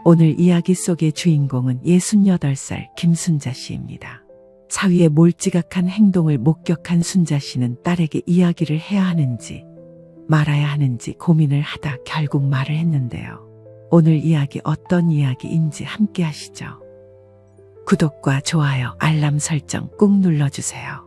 오늘 이야기 속의 주인공은 68살 김순자 씨입니다. 사위의 몰지각한 행동을 목격한 순자 씨는 딸에게 이야기를 해야 하는지 말아야 하는지 고민을 하다 결국 말을 했는데요. 오늘 이야기 어떤 이야기인지 함께 하시죠. 구독과 좋아요, 알람 설정 꾹 눌러주세요.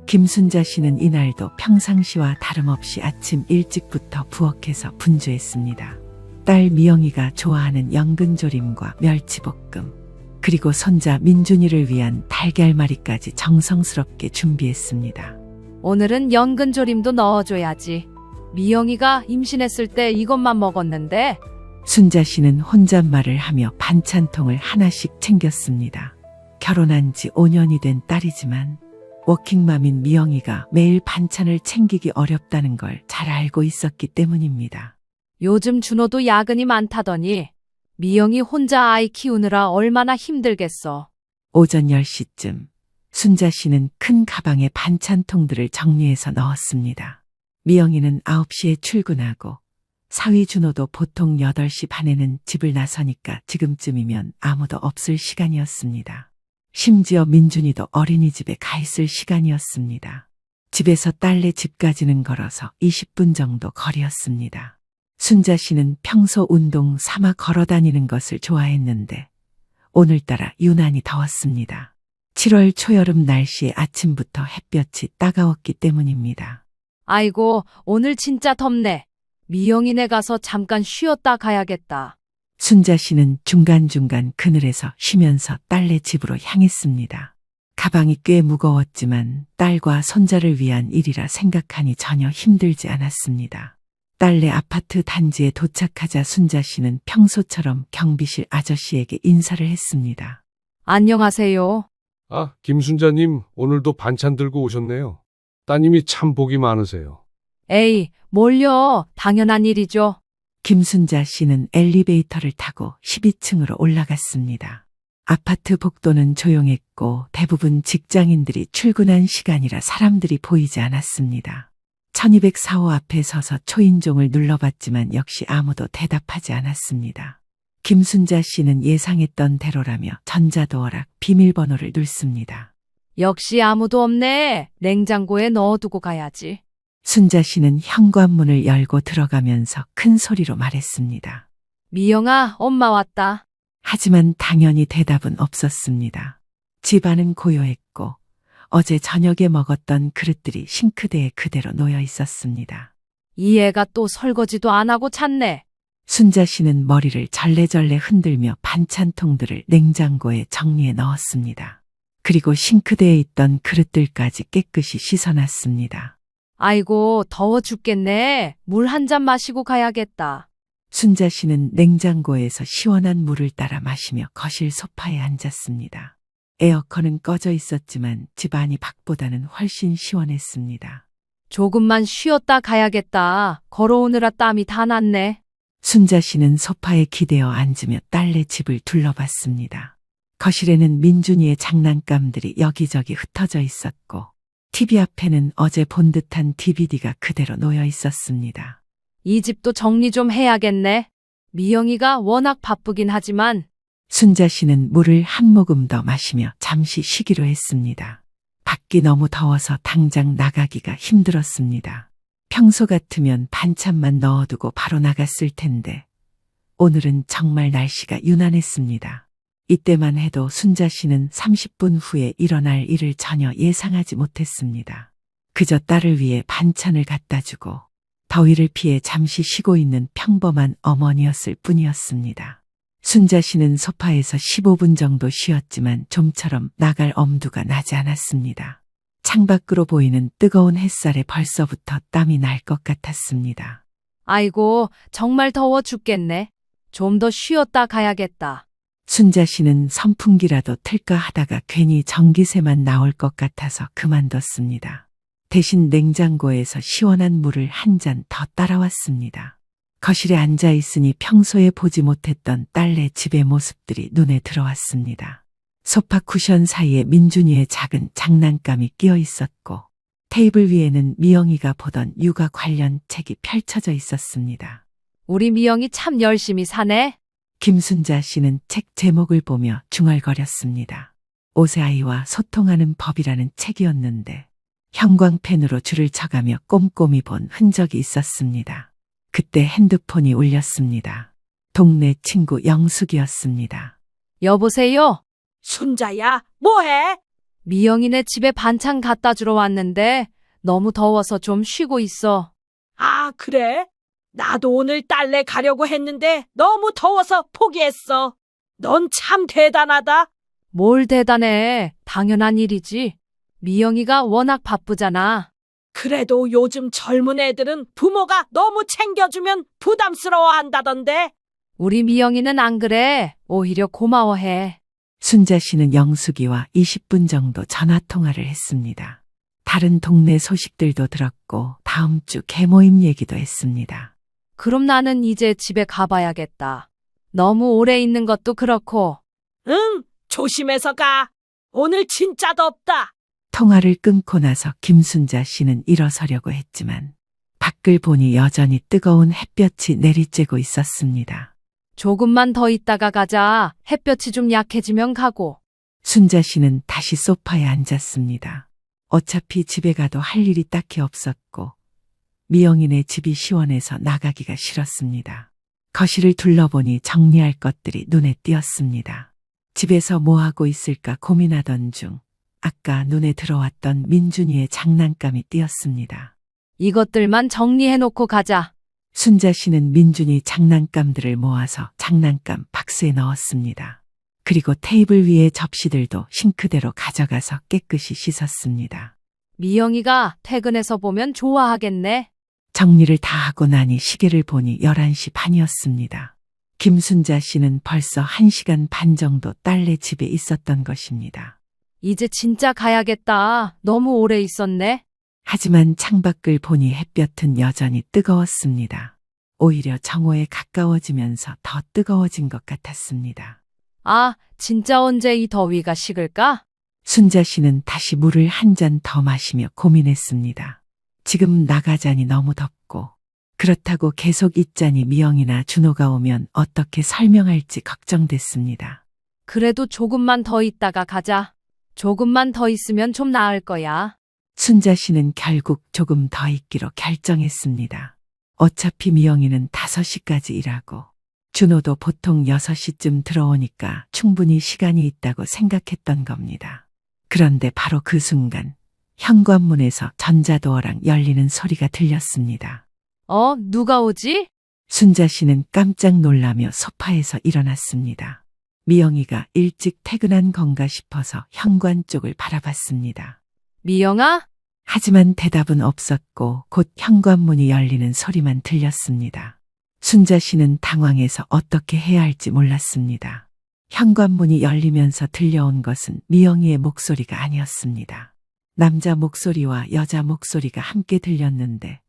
김순자 씨는 이날도 평상시와 다름없이 아침 일찍부터 부엌에서 분주했습니다. 딸 미영이가 좋아하는 연근조림과 멸치볶음, 그리고 손자 민준이를 위한 달걀말이까지 정성스럽게 준비했습니다. 오늘은 연근조림도 넣어줘야지. 미영이가 임신했을 때 이것만 먹었는데. 순자 씨는 혼잣말을 하며 반찬통을 하나씩 챙겼습니다. 결혼한 지 5년이 된 딸이지만 워킹맘인 미영이가 매일 반찬을 챙기기 어렵다는 걸 잘 알고 있었기 때문입니다. 요즘 준호도 야근이 많다더니 미영이 혼자 아이 키우느라 얼마나 힘들겠어. 오전 10시쯤 순자 씨는 큰 가방에 반찬통들을 정리해서 넣었습니다. 미영이는 9시에 출근하고 사위 준호도 보통 8시 반에는 집을 나서니까 지금쯤이면 아무도 없을 시간이었습니다. 심지어 민준이도 어린이집에 가 있을 시간이었습니다. 집에서 딸네 집까지는 걸어서 20분 정도 거리였습니다. 순자 씨는 평소 운동 삼아 걸어 다니는 것을 좋아했는데 오늘따라 유난히 더웠습니다. 7월 초여름 날씨에 아침부터 햇볕이 따가웠기 때문입니다. 아이고, 오늘 진짜 덥네. 미영이네 가서 잠깐 쉬었다 가야겠다. 순자 씨는 중간중간 그늘에서 쉬면서 딸네 집으로 향했습니다. 가방이 꽤 무거웠지만 딸과 손자를 위한 일이라 생각하니 전혀 힘들지 않았습니다. 딸네 아파트 단지에 도착하자 순자 씨는 평소처럼 경비실 아저씨에게 인사를 했습니다. 안녕하세요. 아, 김순자님, 오늘도 반찬 들고 오셨네요. 따님이 참 복이 많으세요. 에이, 뭘요? 당연한 일이죠. 김순자 씨는 엘리베이터를 타고 12층으로 올라갔습니다. 아파트 복도는 조용했고 대부분 직장인들이 출근한 시간이라 사람들이 보이지 않았습니다. 1204호 앞에 서서 초인종을 눌러봤지만 역시 아무도 대답하지 않았습니다. 김순자 씨는 예상했던 대로라며 전자도어락 비밀번호를 눌습니다. 역시 아무도 없네. 냉장고에 넣어두고 가야지. 순자 씨는 현관문을 열고 들어가면서 큰 소리로 말했습니다. 미영아, 엄마 왔다. 하지만 당연히 대답은 없었습니다. 집안은 고요했고 어제 저녁에 먹었던 그릇들이 싱크대에 그대로 놓여 있었습니다. 이 애가 또 설거지도 안 하고 잤네. 순자 씨는 머리를 절레절레 흔들며 반찬통들을 냉장고에 정리해 넣었습니다. 그리고 싱크대에 있던 그릇들까지 깨끗이 씻어놨습니다. 아이고, 더워 죽겠네. 물 한 잔 마시고 가야겠다. 순자 씨는 냉장고에서 시원한 물을 따라 마시며 거실 소파에 앉았습니다. 에어컨은 꺼져 있었지만 집 안이 밖보다는 훨씬 시원했습니다. 조금만 쉬었다 가야겠다. 걸어오느라 땀이 다 났네. 순자 씨는 소파에 기대어 앉으며 딸네 집을 둘러봤습니다. 거실에는 민준이의 장난감들이 여기저기 흩어져 있었고 TV 앞에는 어제 본 듯한 DVD가 그대로 놓여 있었습니다. 이 집도 정리 좀 해야겠네. 미영이가 워낙 바쁘긴 하지만. 순자 씨는 물을 한 모금 더 마시며 잠시 쉬기로 했습니다. 밖이 너무 더워서 당장 나가기가 힘들었습니다. 평소 같으면 반찬만 넣어두고 바로 나갔을 텐데 오늘은 정말 날씨가 유난했습니다. 이때만 해도 순자 씨는 30분 후에 일어날 일을 전혀 예상하지 못했습니다. 그저 딸을 위해 반찬을 갖다 주고 더위를 피해 잠시 쉬고 있는 평범한 어머니였을 뿐이었습니다. 순자 씨는 소파에서 15분 정도 쉬었지만 좀처럼 나갈 엄두가 나지 않았습니다. 창밖으로 보이는 뜨거운 햇살에 벌써부터 땀이 날 것 같았습니다. 아이고, 정말 더워 죽겠네. 좀 더 쉬었다 가야겠다. 순자 씨는 선풍기라도 틀까 하다가 괜히 전기세만 나올 것 같아서 그만뒀습니다. 대신 냉장고에서 시원한 물을 한 잔 더 따라왔습니다. 거실에 앉아 있으니 평소에 보지 못했던 딸네 집의 모습들이 눈에 들어왔습니다. 소파 쿠션 사이에 민준이의 작은 장난감이 끼어 있었고 테이블 위에는 미영이가 보던 육아 관련 책이 펼쳐져 있었습니다. 우리 미영이 참 열심히 사네. 김순자 씨는 책 제목을 보며 중얼거렸습니다. 오세아이와 소통하는 법이라는 책이었는데 형광펜으로 줄을 쳐가며 꼼꼼히 본 흔적이 있었습니다. 그때 핸드폰이 울렸습니다. 동네 친구 영숙이었습니다. 여보세요? 순자야, 뭐해? 미영이네 집에 반찬 갖다 주러 왔는데 너무 더워서 좀 쉬고 있어. 아, 그래? 나도 오늘 딸네 가려고 했는데 너무 더워서 포기했어. 넌 참 대단하다. 뭘 대단해. 당연한 일이지. 미영이가 워낙 바쁘잖아. 그래도 요즘 젊은 애들은 부모가 너무 챙겨주면 부담스러워 한다던데. 우리 미영이는 안 그래. 오히려 고마워해. 순자 씨는 영숙이와 20분 정도 전화 통화를 했습니다. 다른 동네 소식들도 들었고 다음 주 개모임 얘기도 했습니다. 그럼 나는 이제 집에 가봐야겠다. 너무 오래 있는 것도 그렇고. 응, 조심해서 가. 오늘 진짜 덥다. 통화를 끊고 나서 김순자 씨는 일어서려고 했지만 밖을 보니 여전히 뜨거운 햇볕이 내리쬐고 있었습니다. 조금만 더 있다가 가자. 햇볕이 좀 약해지면 가고. 순자 씨는 다시 소파에 앉았습니다. 어차피 집에 가도 할 일이 딱히 없었고 미영이네 집이 시원해서 나가기가 싫었습니다. 거실을 둘러보니 정리할 것들이 눈에 띄었습니다. 집에서 뭐 하고 있을까 고민하던 중 아까 눈에 들어왔던 민준이의 장난감이 띄었습니다. 이것들만 정리해놓고 가자. 순자 씨는 민준이 장난감들을 모아서 장난감 박스에 넣었습니다. 그리고 테이블 위의 접시들도 싱크대로 가져가서 깨끗이 씻었습니다. 미영이가 퇴근해서 보면 좋아하겠네. 정리를 다 하고 나니 시계를 보니 11시 반이었습니다. 김순자 씨는 벌써 1시간 반 정도 딸네 집에 있었던 것입니다. 이제 진짜 가야겠다. 너무 오래 있었네. 하지만 창밖을 보니 햇볕은 여전히 뜨거웠습니다. 오히려 정오에 가까워지면서 더 뜨거워진 것 같았습니다. 아, 진짜 언제 이 더위가 식을까? 순자 씨는 다시 물을 한 잔 더 마시며 고민했습니다. 지금 나가자니 너무 덥고 그렇다고 계속 있자니 미영이나 준호가 오면 어떻게 설명할지 걱정됐습니다. 그래도 조금만 더 있다가 가자. 조금만 더 있으면 좀 나을 거야. 순자 씨는 결국 조금 더 있기로 결정했습니다. 어차피 미영이는 5시까지 일하고 준호도 보통 6시쯤 들어오니까 충분히 시간이 있다고 생각했던 겁니다. 그런데 바로 그 순간 현관문에서 전자도어랑 열리는 소리가 들렸습니다. 누가 오지? 순자 씨는 깜짝 놀라며 소파에서 일어났습니다. 미영이가 일찍 퇴근한 건가 싶어서 현관 쪽을 바라봤습니다. 미영아? 하지만 대답은 없었고 곧 현관문이 열리는 소리만 들렸습니다. 순자 씨는 당황해서 어떻게 해야 할지 몰랐습니다. 현관문이 열리면서 들려온 것은 미영이의 목소리가 아니었습니다. 남자 목소리와 여자 목소리가 함께 들렸는데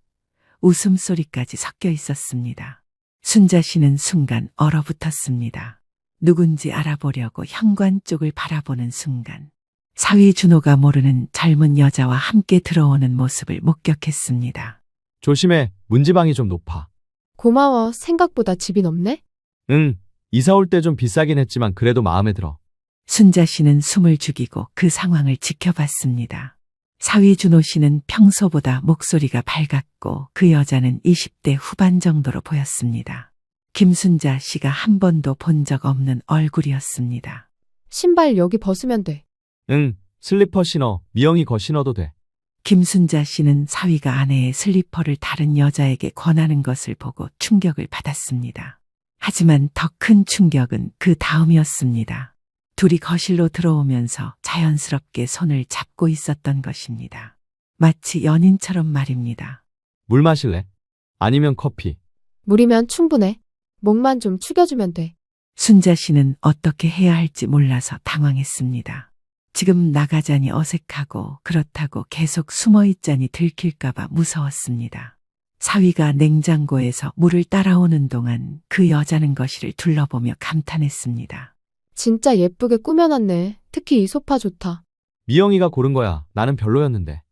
웃음소리까지 섞여 있었습니다. 순자 씨는 순간 얼어붙었습니다. 누군지 알아보려고 현관 쪽을 바라보는 순간 사위 준호가 모르는 젊은 여자와 함께 들어오는 모습을 목격했습니다. 조심해, 문지방이 좀 높아. 고마워. 생각보다 집이 넓네? 응, 이사 올 때 좀 비싸긴 했지만 그래도 마음에 들어. 순자 씨는 숨을 죽이고 그 상황을 지켜봤습니다. 사위 준호 씨는 평소보다 목소리가 밝았고 그 여자는 20대 후반 정도로 보였습니다. 김순자 씨가 한 번도 본 적 없는 얼굴이었습니다. 신발 여기 벗으면 돼. 응, 슬리퍼 신어. 미영이 거 신어도 돼. 김순자 씨는 사위가 아내의 슬리퍼를 다른 여자에게 권하는 것을 보고 충격을 받았습니다. 하지만 더 큰 충격은 그 다음이었습니다. 둘이 거실로 들어오면서 자연스럽게 손을 잡고 있었던 것입니다. 마치 연인처럼 말입니다. 물 마실래? 아니면 커피. 물이면 충분해. 목만 좀 축여주면 돼. 순자 씨는 어떻게 해야 할지 몰라서 당황했습니다. 지금 나가자니 어색하고 그렇다고 계속 숨어 있자니 들킬까봐 무서웠습니다. 사위가 냉장고에서 물을 따라오는 동안 그 여자는 거실을 둘러보며 감탄했습니다. 진짜 예쁘게 꾸며놨네. 특히 이 소파 좋다. 미영이가 고른 거야. 나는 별로였는데.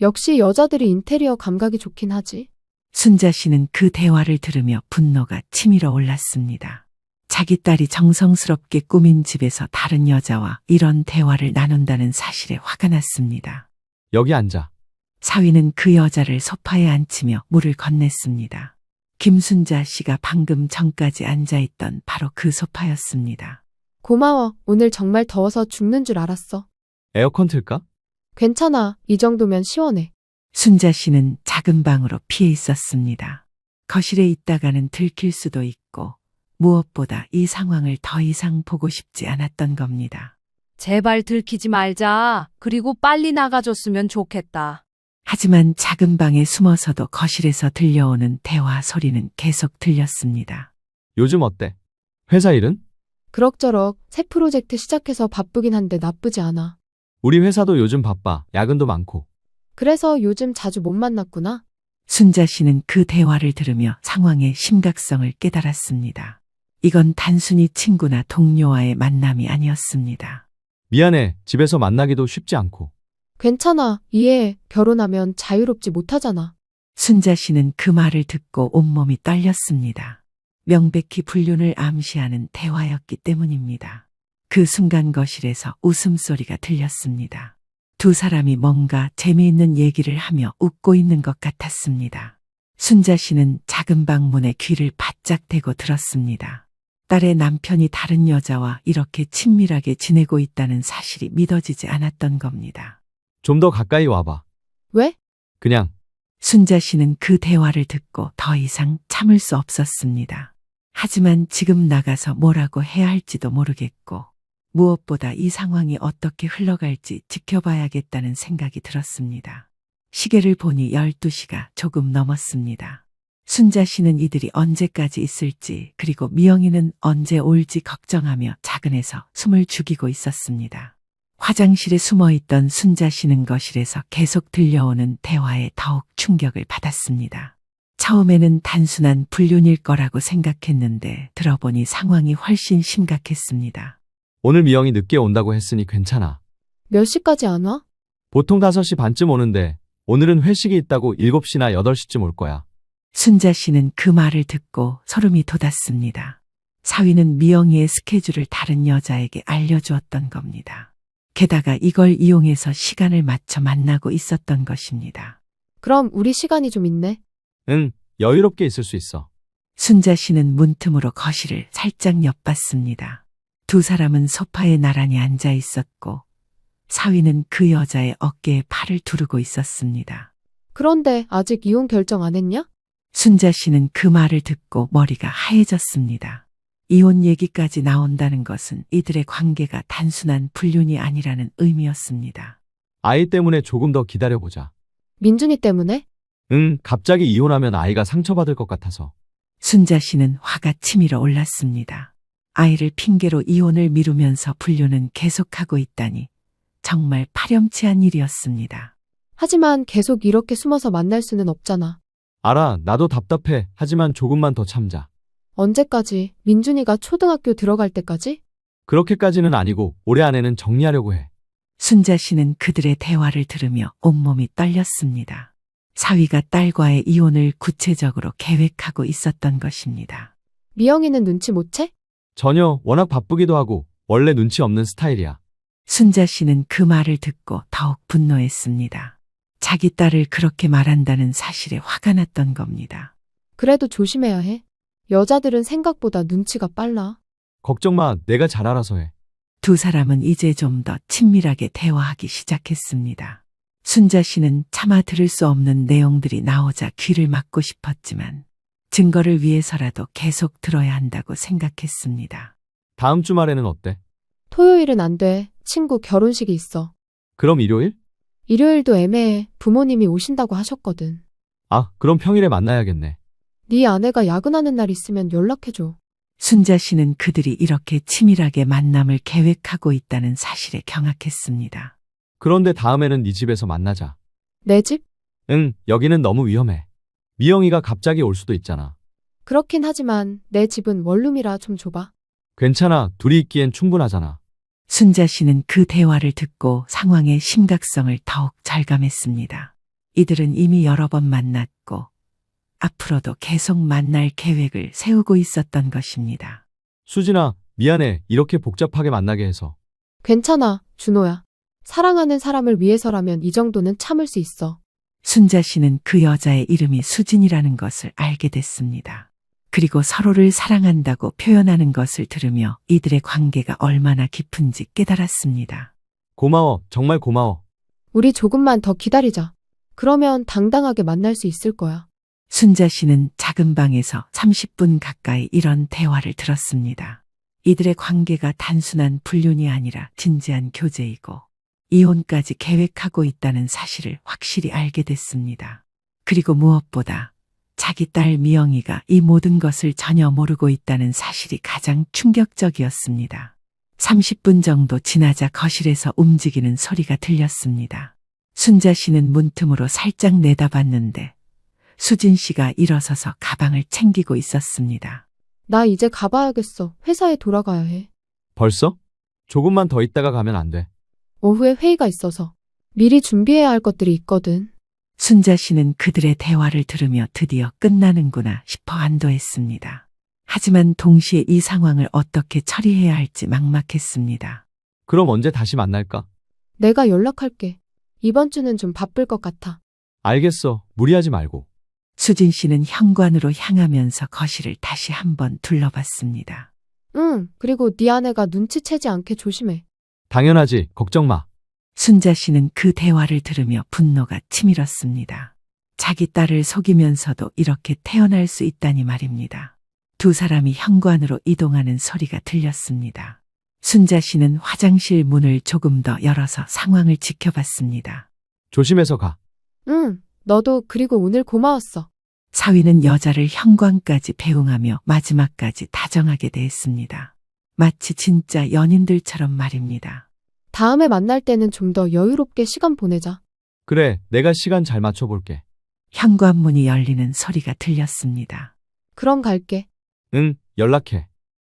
역시 여자들이 인테리어 감각이 좋긴 하지. 순자 씨는 그 대화를 들으며 분노가 치밀어 올랐습니다. 자기 딸이 정성스럽게 꾸민 집에서 다른 여자와 이런 대화를 나눈다는 사실에 화가 났습니다. 여기 앉아. 사위는 그 여자를 소파에 앉히며 물을 건넸습니다. 김순자 씨가 방금 전까지 앉아있던 바로 그 소파였습니다. 고마워. 오늘 정말 더워서 죽는 줄 알았어. 에어컨 틀까? 괜찮아. 이 정도면 시원해. 순자 씨는 작은 방으로 피해 있었습니다. 거실에 있다가는 들킬 수도 있고 무엇보다 이 상황을 더 이상 보고 싶지 않았던 겁니다. 제발 들키지 말자. 그리고 빨리 나가줬으면 좋겠다. 하지만 작은 방에 숨어서도 거실에서 들려오는 대화 소리는 계속 들렸습니다. 요즘 어때? 회사 일은? 그럭저럭 새 프로젝트 시작해서 바쁘긴 한데 나쁘지 않아. 우리 회사도 요즘 바빠. 야근도 많고. 그래서 요즘 자주 못 만났구나. 순자 씨는 그 대화를 들으며 상황의 심각성을 깨달았습니다. 이건 단순히 친구나 동료와의 만남이 아니었습니다. 미안해. 집에서 만나기도 쉽지 않고. 괜찮아. 이해해. 결혼하면 자유롭지 못하잖아. 순자 씨는 그 말을 듣고 온몸이 떨렸습니다. 명백히 불륜을 암시하는 대화였기 때문입니다. 그 순간 거실에서 웃음소리가 들렸습니다. 두 사람이 뭔가 재미있는 얘기를 하며 웃고 있는 것 같았습니다. 순자 씨는 작은 방 문에 귀를 바짝 대고 들었습니다. 딸의 남편이 다른 여자와 이렇게 친밀하게 지내고 있다는 사실이 믿어지지 않았던 겁니다. 좀 더 가까이 와봐. 왜? 그냥. 순자 씨는 그 대화를 듣고 더 이상 참을 수 없었습니다. 하지만 지금 나가서 뭐라고 해야 할지도 모르겠고 무엇보다 이 상황이 어떻게 흘러갈지 지켜봐야겠다는 생각이 들었습니다. 시계를 보니 12시가 조금 넘었습니다. 순자 씨는 이들이 언제까지 있을지 그리고 미영이는 언제 올지 걱정하며 자근해서 숨을 죽이고 있었습니다. 화장실에 숨어있던 순자 씨는 거실에서 계속 들려오는 대화에 더욱 충격을 받았습니다. 처음에는 단순한 불륜일 거라고 생각했는데 들어보니 상황이 훨씬 심각했습니다. 오늘 미영이 늦게 온다고 했으니 괜찮아. 몇 시까지 안 와? 보통 5시 반쯤 오는데 오늘은 회식이 있다고 7시나 8시쯤 올 거야. 순자 씨는 그 말을 듣고 소름이 돋았습니다. 사위는 미영이의 스케줄을 다른 여자에게 알려주었던 겁니다. 게다가 이걸 이용해서 시간을 맞춰 만나고 있었던 것입니다. 그럼 우리 시간이 좀 있네. 응, 여유롭게 있을 수 있어. 순자 씨는 문틈으로 거실을 살짝 엿봤습니다. 두 사람은 소파에 나란히 앉아 있었고 사위는 그 여자의 어깨에 팔을 두르고 있었습니다. 그런데 아직 이혼 결정 안 했냐? 순자 씨는 그 말을 듣고 머리가 하얘졌습니다. 이혼 얘기까지 나온다는 것은 이들의 관계가 단순한 불륜이 아니라는 의미였습니다. 아이 때문에 조금 더 기다려보자. 민준이 때문에? 응, 갑자기 이혼하면 아이가 상처받을 것 같아서. 순자 씨는 화가 치밀어 올랐습니다. 아이를 핑계로 이혼을 미루면서 불륜은 계속하고 있다니 정말 파렴치한 일이었습니다. 하지만 계속 이렇게 숨어서 만날 수는 없잖아. 알아, 나도 답답해. 하지만 조금만 더 참자. 언제까지? 민준이가 초등학교 들어갈 때까지? 그렇게까지는 아니고 올해 안에는 정리하려고 해. 순자 씨는 그들의 대화를 들으며 온몸이 떨렸습니다. 사위가 딸과의 이혼을 구체적으로 계획하고 있었던 것입니다. 미영이는 눈치 못 채? 전혀 워낙 바쁘기도 하고 원래 눈치 없는 스타일이야. 순자 씨는 그 말을 듣고 더욱 분노했습니다. 자기 딸을 그렇게 말한다는 사실에 화가 났던 겁니다. 그래도 조심해야 해. 여자들은 생각보다 눈치가 빨라. 걱정 마, 내가 잘 알아서 해. 두 사람은 이제 좀 더 친밀하게 대화하기 시작했습니다. 순자 씨는 차마 들을 수 없는 내용들이 나오자 귀를 막고 싶었지만 증거를 위해서라도 계속 들어야 한다고 생각했습니다. 다음 주말에는 어때? 토요일은 안 돼. 친구 결혼식이 있어. 그럼 일요일? 일요일도 애매해. 부모님이 오신다고 하셨거든. 아, 그럼 평일에 만나야겠네. 네 아내가 야근하는 날 있으면 연락해줘. 순자 씨는 그들이 이렇게 치밀하게 만남을 계획하고 있다는 사실에 경악했습니다. 그런데 다음에는 네 집에서 만나자. 내 집? 응, 여기는 너무 위험해. 미영이가 갑자기 올 수도 있잖아. 그렇긴 하지만 내 집은 원룸이라 좀 좁아. 괜찮아, 둘이 있기엔 충분하잖아. 순자 씨는 그 대화를 듣고 상황의 심각성을 더욱 절감했습니다. 이들은 이미 여러 번 만났고 앞으로도 계속 만날 계획을 세우고 있었던 것입니다. 수진아, 미안해. 이렇게 복잡하게 만나게 해서. 괜찮아, 준호야. 사랑하는 사람을 위해서라면 이 정도는 참을 수 있어. 순자 씨는 그 여자의 이름이 수진이라는 것을 알게 됐습니다. 그리고 서로를 사랑한다고 표현하는 것을 들으며 이들의 관계가 얼마나 깊은지 깨달았습니다. 고마워. 정말 고마워. 우리 조금만 더 기다리자. 그러면 당당하게 만날 수 있을 거야. 순자 씨는 작은 방에서 30분 가까이 이런 대화를 들었습니다. 이들의 관계가 단순한 불륜이 아니라 진지한 교제이고 이혼까지 계획하고 있다는 사실을 확실히 알게 됐습니다. 그리고 무엇보다 자기 딸 미영이가 이 모든 것을 전혀 모르고 있다는 사실이 가장 충격적이었습니다. 30분 정도 지나자 거실에서 움직이는 소리가 들렸습니다. 순자 씨는 문틈으로 살짝 내다봤는데 수진 씨가 일어서서 가방을 챙기고 있었습니다. 나 이제 가봐야겠어. 회사에 돌아가야 해. 벌써? 조금만 더 있다가 가면 안 돼. 오후에 회의가 있어서. 미리 준비해야 할 것들이 있거든. 순자 씨는 그들의 대화를 들으며 드디어 끝나는구나 싶어 안도했습니다. 하지만 동시에 이 상황을 어떻게 처리해야 할지 막막했습니다. 그럼 언제 다시 만날까? 내가 연락할게. 이번 주는 좀 바쁠 것 같아. 알겠어. 무리하지 말고. 수진 씨는 현관으로 향하면서 거실을 다시 한번 둘러봤습니다. 응, 그리고 네 아내가 눈치채지 않게 조심해. 당연하지. 걱정 마. 순자 씨는 그 대화를 들으며 분노가 치밀었습니다. 자기 딸을 속이면서도 이렇게 태어날 수 있다니 말입니다. 두 사람이 현관으로 이동하는 소리가 들렸습니다. 순자 씨는 화장실 문을 조금 더 열어서 상황을 지켜봤습니다. 조심해서 가. 응, 너도 그리고 오늘 고마웠어. 사위는 여자를 현관까지 배웅하며 마지막까지 다정하게 대했습니다. 마치 진짜 연인들처럼 말입니다. 다음에 만날 때는 좀 더 여유롭게 시간 보내자. 그래, 내가 시간 잘 맞춰볼게. 현관문이 열리는 소리가 들렸습니다. 그럼 갈게. 응, 연락해.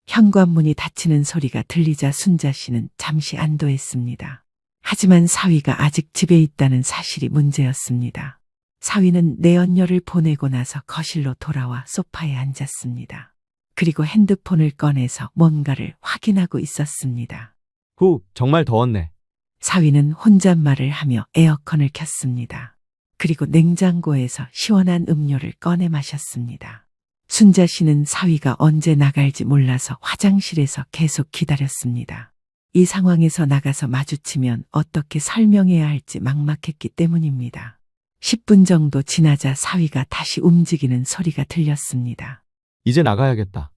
현관문이 닫히는 소리가 들리자 순자 씨는 잠시 안도했습니다. 하지만 사위가 아직 집에 있다는 사실이 문제였습니다. 사위는 내연녀를 보내고 나서 거실로 돌아와 소파에 앉았습니다. 그리고 핸드폰을 꺼내서 뭔가를 확인하고 있었습니다. 후, 정말 더웠네. 사위는 혼잣말을 하며 에어컨을 켰습니다. 그리고 냉장고에서 시원한 음료를 꺼내 마셨습니다. 순자 씨는 사위가 언제 나갈지 몰라서 화장실에서 계속 기다렸습니다. 이 상황에서 나가서 마주치면 어떻게 설명해야 할지 막막했기 때문입니다. 10분 정도 지나자 사위가 다시 움직이는 소리가 들렸습니다. 이제 나가야겠다.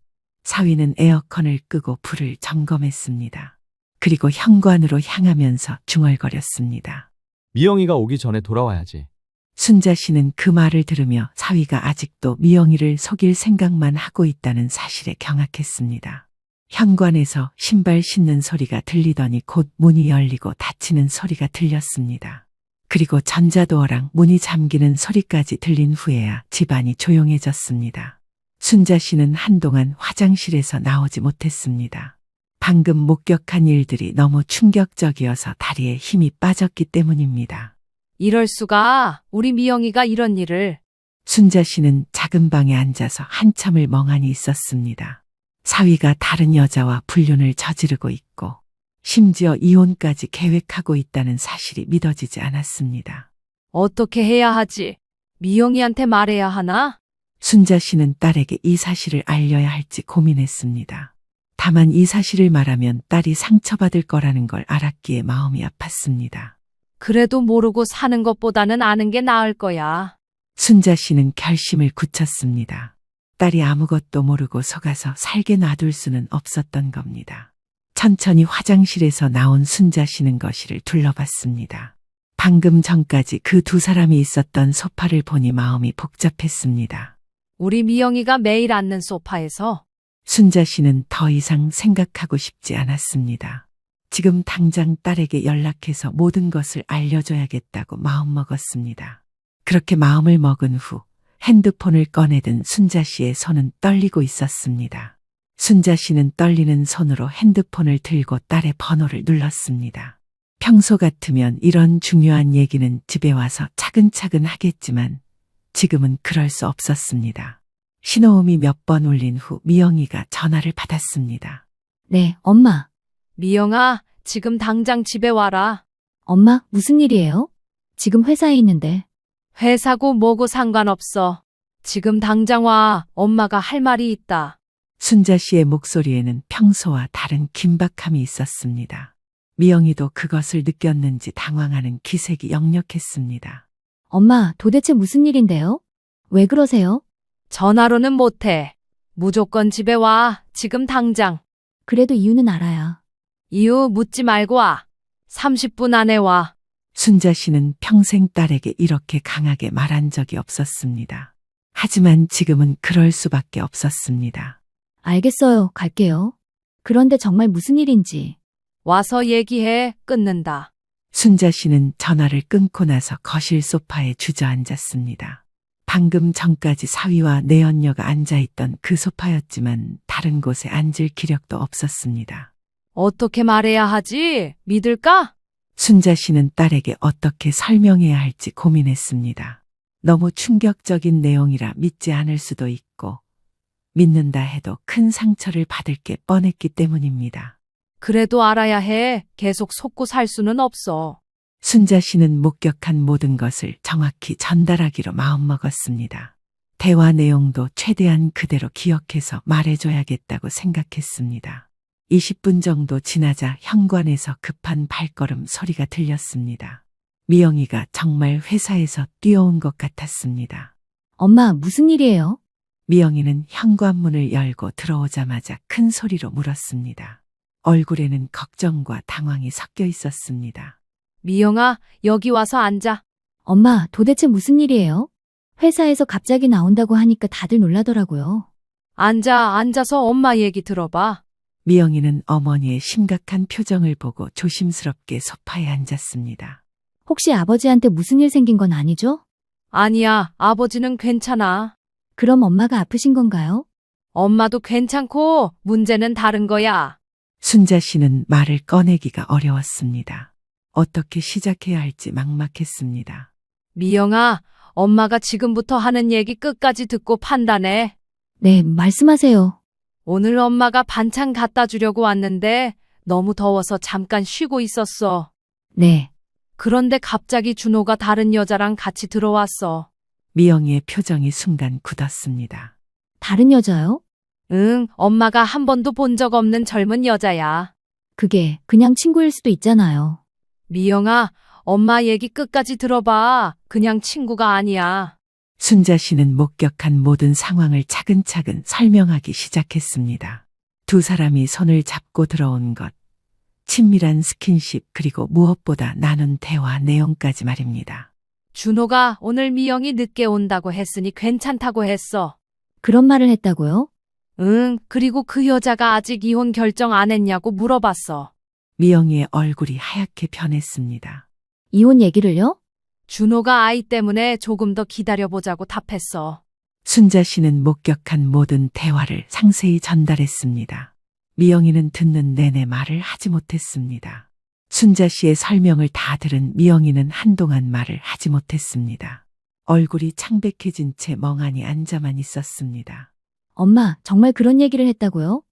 사위는 에어컨을 끄고 불을 점검했습니다. 그리고 현관으로 향하면서 중얼거렸습니다. 미영이가 오기 전에 돌아와야지. 순자 씨는 그 말을 들으며 사위가 아직도 미영이를 속일 생각만 하고 있다는 사실에 경악했습니다. 현관에서 신발 신는 소리가 들리더니 곧 문이 열리고 닫히는 소리가 들렸습니다. 그리고 전자도어랑 문이 잠기는 소리까지 들린 후에야 집안이 조용해졌습니다. 순자 씨는 한동안 화장실에서 나오지 못했습니다. 방금 목격한 일들이 너무 충격적이어서 다리에 힘이 빠졌기 때문입니다. 이럴 수가. 우리 미영이가 이런 일을. 순자 씨는 작은 방에 앉아서 한참을 멍하니 있었습니다. 사위가 다른 여자와 불륜을 저지르고 있고 심지어 이혼까지 계획하고 있다는 사실이 믿어지지 않았습니다. 어떻게 해야 하지? 미영이한테 말해야 하나? 순자 씨는 딸에게 이 사실을 알려야 할지 고민했습니다. 다만 이 사실을 말하면 딸이 상처받을 거라는 걸 알았기에 마음이 아팠습니다. 그래도 모르고 사는 것보다는 아는 게 나을 거야. 순자 씨는 결심을 굳혔습니다. 딸이 아무것도 모르고 속아서 살게 놔둘 수는 없었던 겁니다. 천천히 화장실에서 나온 순자 씨는 거실을 둘러봤습니다. 방금 전까지 그 두 사람이 있었던 소파를 보니 마음이 복잡했습니다. 우리 미영이가 매일 앉는 소파에서. 순자 씨는 더 이상 생각하고 싶지 않았습니다. 지금 당장 딸에게 연락해서 모든 것을 알려줘야겠다고 마음먹었습니다. 그렇게 마음을 먹은 후 핸드폰을 꺼내든 순자 씨의 손은 떨리고 있었습니다. 순자 씨는 떨리는 손으로 핸드폰을 들고 딸의 번호를 눌렀습니다. 평소 같으면 이런 중요한 얘기는 집에 와서 차근차근 하겠지만 지금은 그럴 수 없었습니다. 신호음이 몇 번 울린 후 미영이가 전화를 받았습니다. 네, 엄마. 미영아, 지금 당장 집에 와라. 엄마, 무슨 일이에요? 지금 회사에 있는데. 회사고 뭐고 상관없어. 지금 당장 와. 엄마가 할 말이 있다. 순자 씨의 목소리에는 평소와 다른 긴박함이 있었습니다. 미영이도 그것을 느꼈는지 당황하는 기색이 역력했습니다. 엄마, 도대체 무슨 일인데요? 왜 그러세요? 전화로는 못해. 무조건 집에 와. 지금 당장. 그래도 이유는 알아야. 이유 묻지 말고 와. 30분 안에 와. 순자 씨는 평생 딸에게 이렇게 강하게 말한 적이 없었습니다. 하지만 지금은 그럴 수밖에 없었습니다. 알겠어요. 갈게요. 그런데 정말 무슨 일인지. 와서 얘기해. 끊는다. 순자 씨는 전화를 끊고 나서 거실 소파에 주저앉았습니다. 방금 전까지 사위와 내연녀가 앉아있던 그 소파였지만 다른 곳에 앉을 기력도 없었습니다. 어떻게 말해야 하지? 믿을까? 순자 씨는 딸에게 어떻게 설명해야 할지 고민했습니다. 너무 충격적인 내용이라 믿지 않을 수도 있고 믿는다 해도 큰 상처를 받을 게 뻔했기 때문입니다. 그래도 알아야 해. 계속 속고 살 수는 없어. 순자 씨는 목격한 모든 것을 정확히 전달하기로 마음먹었습니다. 대화 내용도 최대한 그대로 기억해서 말해줘야겠다고 생각했습니다. 20분 정도 지나자 현관에서 급한 발걸음 소리가 들렸습니다. 미영이가 정말 회사에서 뛰어온 것 같았습니다. 엄마, 무슨 일이에요? 미영이는 현관문을 열고 들어오자마자 큰 소리로 물었습니다. 얼굴에는 걱정과 당황이 섞여 있었습니다. 미영아, 여기 와서 앉아. 엄마, 도대체 무슨 일이에요? 회사에서 갑자기 나온다고 하니까 다들 놀라더라고요. 앉아서 엄마 얘기 들어봐. 미영이는 어머니의 심각한 표정을 보고 조심스럽게 소파에 앉았습니다. 혹시 아버지한테 무슨 일 생긴 건 아니죠? 아니야, 아버지는 괜찮아. 그럼 엄마가 아프신 건가요? 엄마도 괜찮고 문제는 다른 거야. 순자 씨는 말을 꺼내기가 어려웠습니다. 어떻게 시작해야 할지 막막했습니다. 미영아, 엄마가 지금부터 하는 얘기 끝까지 듣고 판단해. 네, 말씀하세요. 오늘 엄마가 반찬 갖다 주려고 왔는데 너무 더워서 잠깐 쉬고 있었어. 네. 그런데 갑자기 준호가 다른 여자랑 같이 들어왔어. 미영이의 표정이 순간 굳었습니다. 다른 여자요? 응, 엄마가 한 번도 본 적 없는 젊은 여자야. 그게 그냥 친구일 수도 있잖아요. 미영아, 엄마 얘기 끝까지 들어봐. 그냥 친구가 아니야. 순자 씨는 목격한 모든 상황을 차근차근 설명하기 시작했습니다. 두 사람이 손을 잡고 들어온 것, 친밀한 스킨십 그리고 무엇보다 나눈 대화 내용까지 말입니다. 준호가 오늘 미영이 늦게 온다고 했으니 괜찮다고 했어. 그런 말을 했다고요? 응, 그리고 그 여자가 아직 이혼 결정 안 했냐고 물어봤어. 미영이의 얼굴이 하얗게 변했습니다. 이혼 얘기를요? 준호가 아이 때문에 조금 더 기다려보자고 답했어. 순자 씨는 목격한 모든 대화를 상세히 전달했습니다. 미영이는 듣는 내내 말을 하지 못했습니다. 순자 씨의 설명을 다 들은 미영이는 한동안 말을 하지 못했습니다. 얼굴이 창백해진 채 멍하니 앉아만 있었습니다. 엄마, 정말 그런 얘기를 했다고요?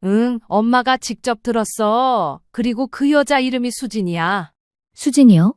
응, 엄마가 직접 들었어. 그리고 그 여자 이름이 수진이야. 수진이요?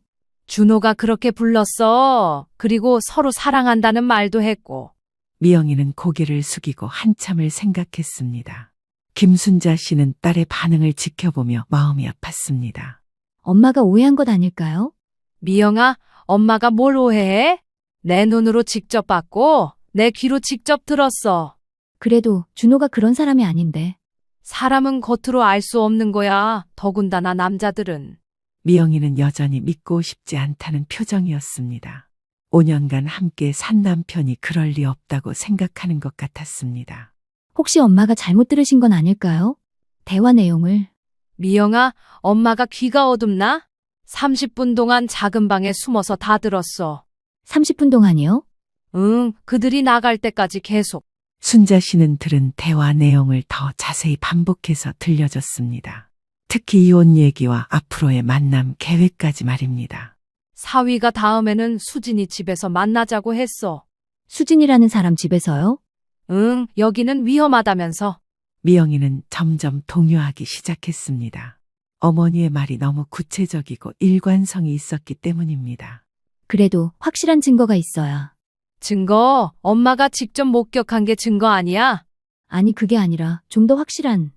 준호가 그렇게 불렀어. 그리고 서로 사랑한다는 말도 했고. 미영이는 고개를 숙이고 한참을 생각했습니다. 김순자 씨는 딸의 반응을 지켜보며 마음이 아팠습니다. 엄마가 오해한 것 아닐까요? 미영아, 엄마가 뭘 오해해? 내 눈으로 직접 봤고 내 귀로 직접 들었어. 그래도 준호가 그런 사람이 아닌데. 사람은 겉으로 알 수 없는 거야. 더군다나 남자들은. 미영이는 여전히 믿고 싶지 않다는 표정이었습니다. 5년간 함께 산 남편이 그럴 리 없다고 생각하는 것 같았습니다. 혹시 엄마가 잘못 들으신 건 아닐까요? 대화 내용을. 미영아, 엄마가 귀가 어둡나? 30분 동안 작은 방에 숨어서 다 들었어. 30분 동안이요? 응, 그들이 나갈 때까지 계속. 순자 씨는 들은 대화 내용을 더 자세히 반복해서 들려줬습니다. 특히 이혼 얘기와 앞으로의 만남 계획까지 말입니다. 사위가 다음에는 수진이 집에서 만나자고 했어. 수진이라는 사람 집에서요? 응, 여기는 위험하다면서. 미영이는 점점 동요하기 시작했습니다. 어머니의 말이 너무 구체적이고 일관성이 있었기 때문입니다. 그래도 확실한 증거가 있어야. 증거, 엄마가 직접 목격한 게 증거 아니야? 아니, 그게 아니라 좀 더 확실한.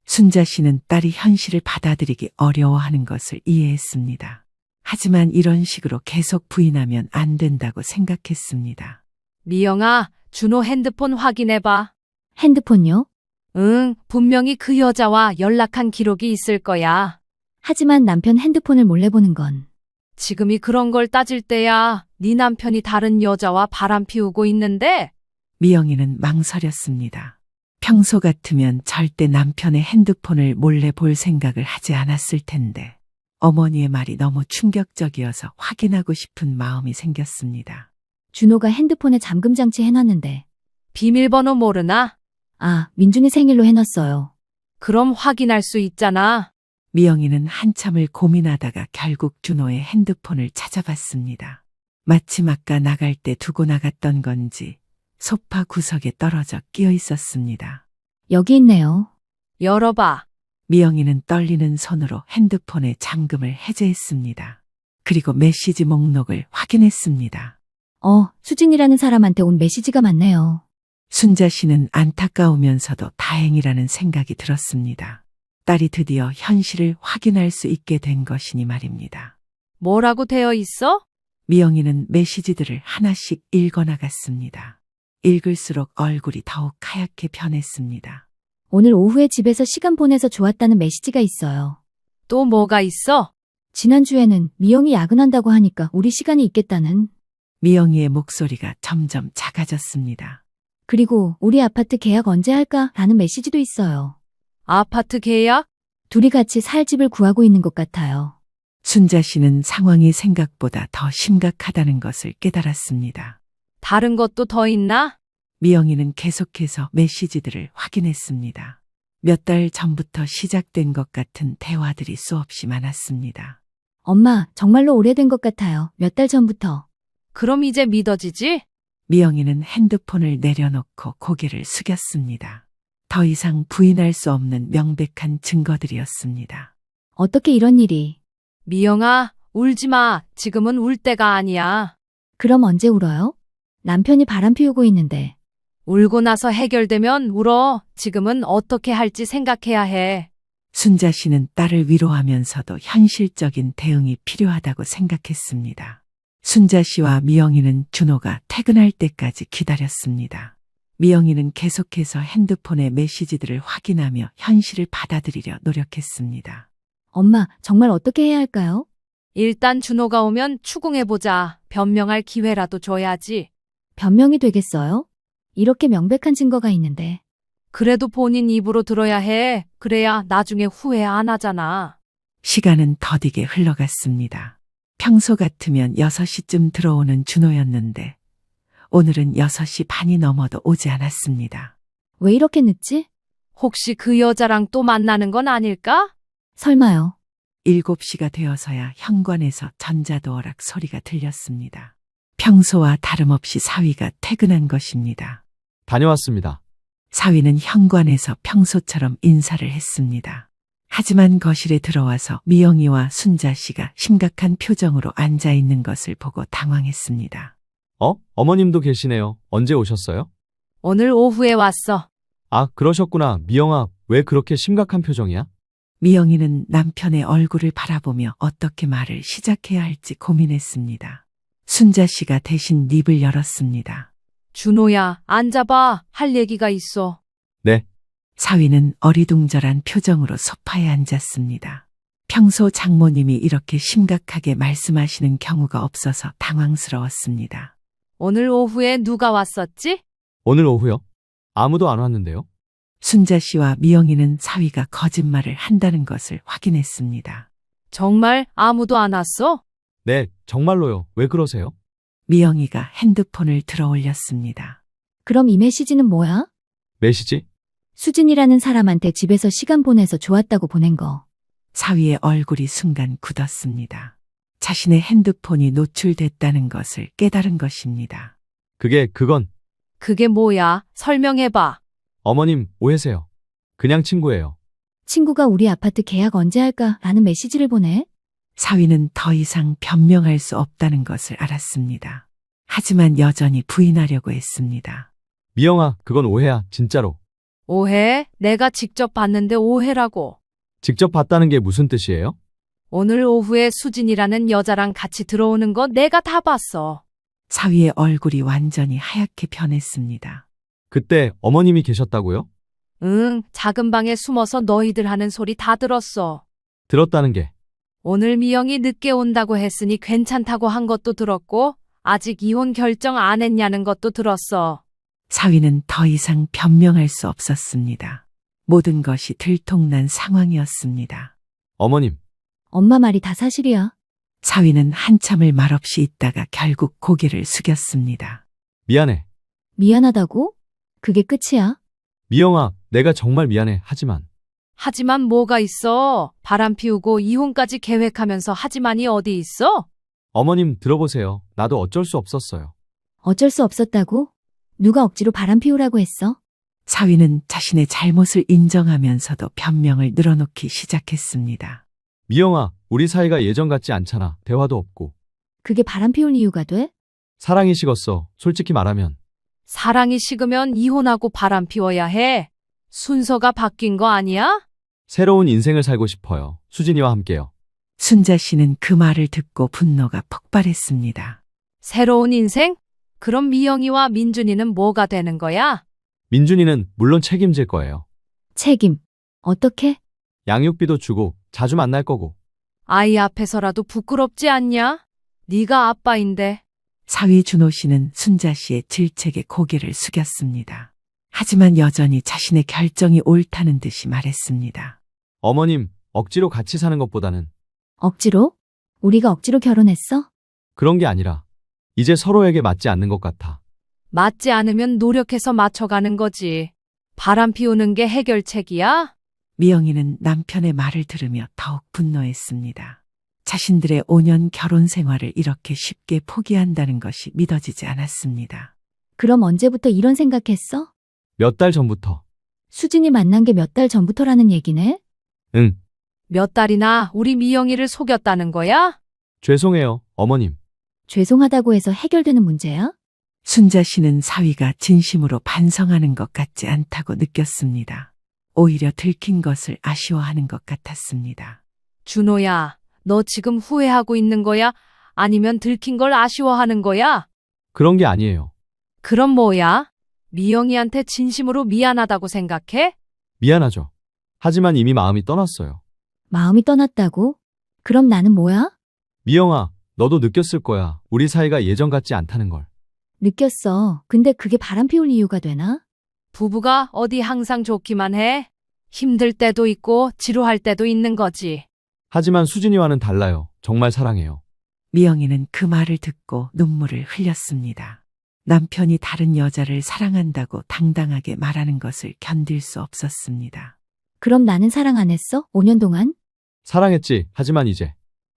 순자 씨는 딸이 현실을 받아들이기 어려워하는 것을 이해했습니다. 하지만 이런 식으로 계속 부인하면 안 된다고 생각했습니다. 미영아, 준호 핸드폰 확인해봐. 핸드폰요? 응, 분명히 그 여자와 연락한 기록이 있을 거야. 하지만 남편 핸드폰을 몰래 보는 건. 지금이 그런 걸 따질 때야. 네 남편이 다른 여자와 바람 피우고 있는데? 미영이는 망설였습니다. 평소 같으면 절대 남편의 핸드폰을 몰래 볼 생각을 하지 않았을 텐데 어머니의 말이 너무 충격적이어서 확인하고 싶은 마음이 생겼습니다. 준호가 핸드폰에 잠금 장치 해놨는데. 비밀번호 모르나? 아, 민준이 생일로 해놨어요. 그럼 확인할 수 있잖아. 미영이는 한참을 고민하다가 결국 준호의 핸드폰을 찾아봤습니다. 마침 아까 나갈 때 두고 나갔던 건지 소파 구석에 떨어져 끼어 있었습니다. 여기 있네요. 열어봐. 미영이는 떨리는 손으로 핸드폰의 잠금을 해제했습니다. 그리고 메시지 목록을 확인했습니다. 수진이라는 사람한테 온 메시지가 많네요. 순자 씨는 안타까우면서도 다행이라는 생각이 들었습니다. 딸이 드디어 현실을 확인할 수 있게 된 것이니 말입니다. 뭐라고 되어 있어? 미영이는 메시지들을 하나씩 읽어나갔습니다. 읽을수록 얼굴이 더욱 하얗게 변했습니다. 오늘 오후에 집에서 시간 보내서 좋았다는 메시지가 있어요. 또 뭐가 있어? 지난주에는 미영이 야근한다고 하니까 우리 시간이 있겠다는. 미영이의 목소리가 점점 작아졌습니다. 그리고 우리 아파트 계약 언제 할까? 라는 메시지도 있어요. 아파트 계약? 둘이 같이 살 집을 구하고 있는 것 같아요. 순자 씨는 상황이 생각보다 더 심각하다는 것을 깨달았습니다. 다른 것도 더 있나? 미영이는 계속해서 메시지들을 확인했습니다. 몇 달 전부터 시작된 것 같은 대화들이 수없이 많았습니다. 엄마, 정말로 오래된 것 같아요. 몇 달 전부터. 그럼 이제 믿어지지? 미영이는 핸드폰을 내려놓고 고개를 숙였습니다. 더 이상 부인할 수 없는 명백한 증거들이었습니다. 어떻게 이런 일이. 미영아, 울지 마. 지금은 울 때가 아니야. 그럼 언제 울어요? 남편이 바람 피우고 있는데. 울고 나서 해결되면 울어. 지금은 어떻게 할지 생각해야 해. 순자 씨는 딸을 위로하면서도 현실적인 대응이 필요하다고 생각했습니다. 순자 씨와 미영이는 준호가 퇴근할 때까지 기다렸습니다. 미영이는 계속해서 핸드폰의 메시지들을 확인하며 현실을 받아들이려 노력했습니다. 엄마, 정말 어떻게 해야 할까요? 일단 준호가 오면 추궁해보자. 변명할 기회라도 줘야지. 변명이 되겠어요? 이렇게 명백한 증거가 있는데. 그래도 본인 입으로 들어야 해. 그래야 나중에 후회 안 하잖아. 시간은 더디게 흘러갔습니다. 평소 같으면 6시쯤 들어오는 준호였는데 오늘은 6시 반이 넘어도 오지 않았습니다. 왜 이렇게 늦지? 혹시 그 여자랑 또 만나는 건 아닐까? 설마요. 7시가 되어서야 현관에서 전자도어락 소리가 들렸습니다. 평소와 다름없이 사위가 퇴근한 것입니다. 다녀왔습니다. 사위는 현관에서 평소처럼 인사를 했습니다. 하지만 거실에 들어와서 미영이와 순자 씨가 심각한 표정으로 앉아 있는 것을 보고 당황했습니다. 어머님도 계시네요. 언제 오셨어요? 오늘 오후에 왔어. 아, 그러셨구나. 미영아, 왜 그렇게 심각한 표정이야? 미영이는 남편의 얼굴을 바라보며 어떻게 말을 시작해야 할지 고민했습니다. 순자 씨가 대신 입을 열었습니다. 준호야, 앉아봐. 할 얘기가 있어. 네. 사위는 어리둥절한 표정으로 소파에 앉았습니다. 평소 장모님이 이렇게 심각하게 말씀하시는 경우가 없어서 당황스러웠습니다. 오늘 오후에 누가 왔었지? 오늘 오후요? 아무도 안 왔는데요? 순자 씨와 미영이는 사위가 거짓말을 한다는 것을 확인했습니다. 정말 아무도 안 왔어? 네, 정말로요. 왜 그러세요? 미영이가 핸드폰을 들어 올렸습니다. 그럼 이 메시지는 뭐야? 메시지? 수진이라는 사람한테 집에서 시간 보내서 좋았다고 보낸 거. 사위의 얼굴이 순간 굳었습니다. 자신의 핸드폰이 노출됐다는 것을 깨달은 것입니다. 그건 그게 뭐야? 설명해봐. 어머님, 오해세요. 그냥 친구예요. 친구가 우리 아파트 계약 언제 할까? 라는 메시지를 보내. 사위는 더 이상 변명할 수 없다는 것을 알았습니다. 하지만 여전히 부인하려고 했습니다. 미영아, 그건 오해야, 진짜로. 오해? 내가 직접 봤는데 오해라고. 직접 봤다는 게 무슨 뜻이에요? 오늘 오후에 수진이라는 여자랑 같이 들어오는 거 내가 다 봤어. 사위의 얼굴이 완전히 하얗게 변했습니다. 그때 어머님이 계셨다고요? 응, 작은 방에 숨어서 너희들 하는 소리 다 들었어. 들었다는 게. 오늘 미영이 늦게 온다고 했으니 괜찮다고 한 것도 들었고, 아직 이혼 결정 안 했냐는 것도 들었어. 사위는 더 이상 변명할 수 없었습니다. 모든 것이 들통난 상황이었습니다. 어머님, 엄마 말이 다 사실이야. 사위는 한참을 말없이 있다가 결국 고개를 숙였습니다. 미안해. 미안하다고? 그게 끝이야? 미영아, 내가 정말 미안해. 하지만 뭐가 있어? 바람 피우고 이혼까지 계획하면서 하지만이 어디 있어? 어머님 들어보세요. 나도 어쩔 수 없었어요. 어쩔 수 없었다고? 누가 억지로 바람 피우라고 했어? 사위는 자신의 잘못을 인정하면서도 변명을 늘어놓기 시작했습니다. 미영아, 우리 사이가 예전 같지 않잖아. 대화도 없고. 그게 바람 피울 이유가 돼? 사랑이 식었어. 솔직히 말하면. 사랑이 식으면 이혼하고 바람 피워야 해. 순서가 바뀐 거 아니야? 새로운 인생을 살고 싶어요. 수진이와 함께요. 순자 씨는 그 말을 듣고 분노가 폭발했습니다. 새로운 인생? 그럼 미영이와 민준이는 뭐가 되는 거야? 민준이는 물론 책임질 거예요. 책임. 어떻게? 양육비도 주고 자주 만날 거고. 아이 앞에서라도 부끄럽지 않냐? 네가 아빠인데. 사위 준호 씨는 순자 씨의 질책에 고개를 숙였습니다. 하지만 여전히 자신의 결정이 옳다는 듯이 말했습니다. 어머님, 억지로 같이 사는 것보다는 억지로? 우리가 억지로 결혼했어? 그런 게 아니라 이제 서로에게 맞지 않는 것 같아. 맞지 않으면 노력해서 맞춰가는 거지. 바람 피우는 게 해결책이야? 미영이는 남편의 말을 들으며 더욱 분노했습니다. 자신들의 5년 결혼 생활을 이렇게 쉽게 포기한다는 것이 믿어지지 않았습니다. 그럼 언제부터 이런 생각했어? 몇 달 전부터. 수진이 만난 게 몇 달 전부터라는 얘기네? 응, 몇 달이나 우리 미영이를 속였다는 거야? 죄송해요, 어머님. 죄송하다고 해서 해결되는 문제야? 순자 씨는 사위가 진심으로 반성하는 것 같지 않다고 느꼈습니다. 오히려 들킨 것을 아쉬워하는 것 같았습니다. 준호야, 너 지금 후회하고 있는 거야? 아니면 들킨 걸 아쉬워하는 거야? 그런 게 아니에요. 그럼 뭐야? 미영이한테 진심으로 미안하다고 생각해? 미안하죠. 하지만 이미 마음이 떠났어요. 마음이 떠났다고? 그럼 나는 뭐야? 미영아, 너도 느꼈을 거야. 우리 사이가 예전 같지 않다는 걸. 느꼈어. 근데 그게 바람 피울 이유가 되나? 부부가 어디 항상 좋기만 해? 힘들 때도 있고 지루할 때도 있는 거지. 하지만 수진이와는 달라요. 정말 사랑해요. 미영이는 그 말을 듣고 눈물을 흘렸습니다. 남편이 다른 여자를 사랑한다고 당당하게 말하는 것을 견딜 수 없었습니다. 그럼 나는 사랑 안 했어? 5년 동안? 사랑했지. 하지만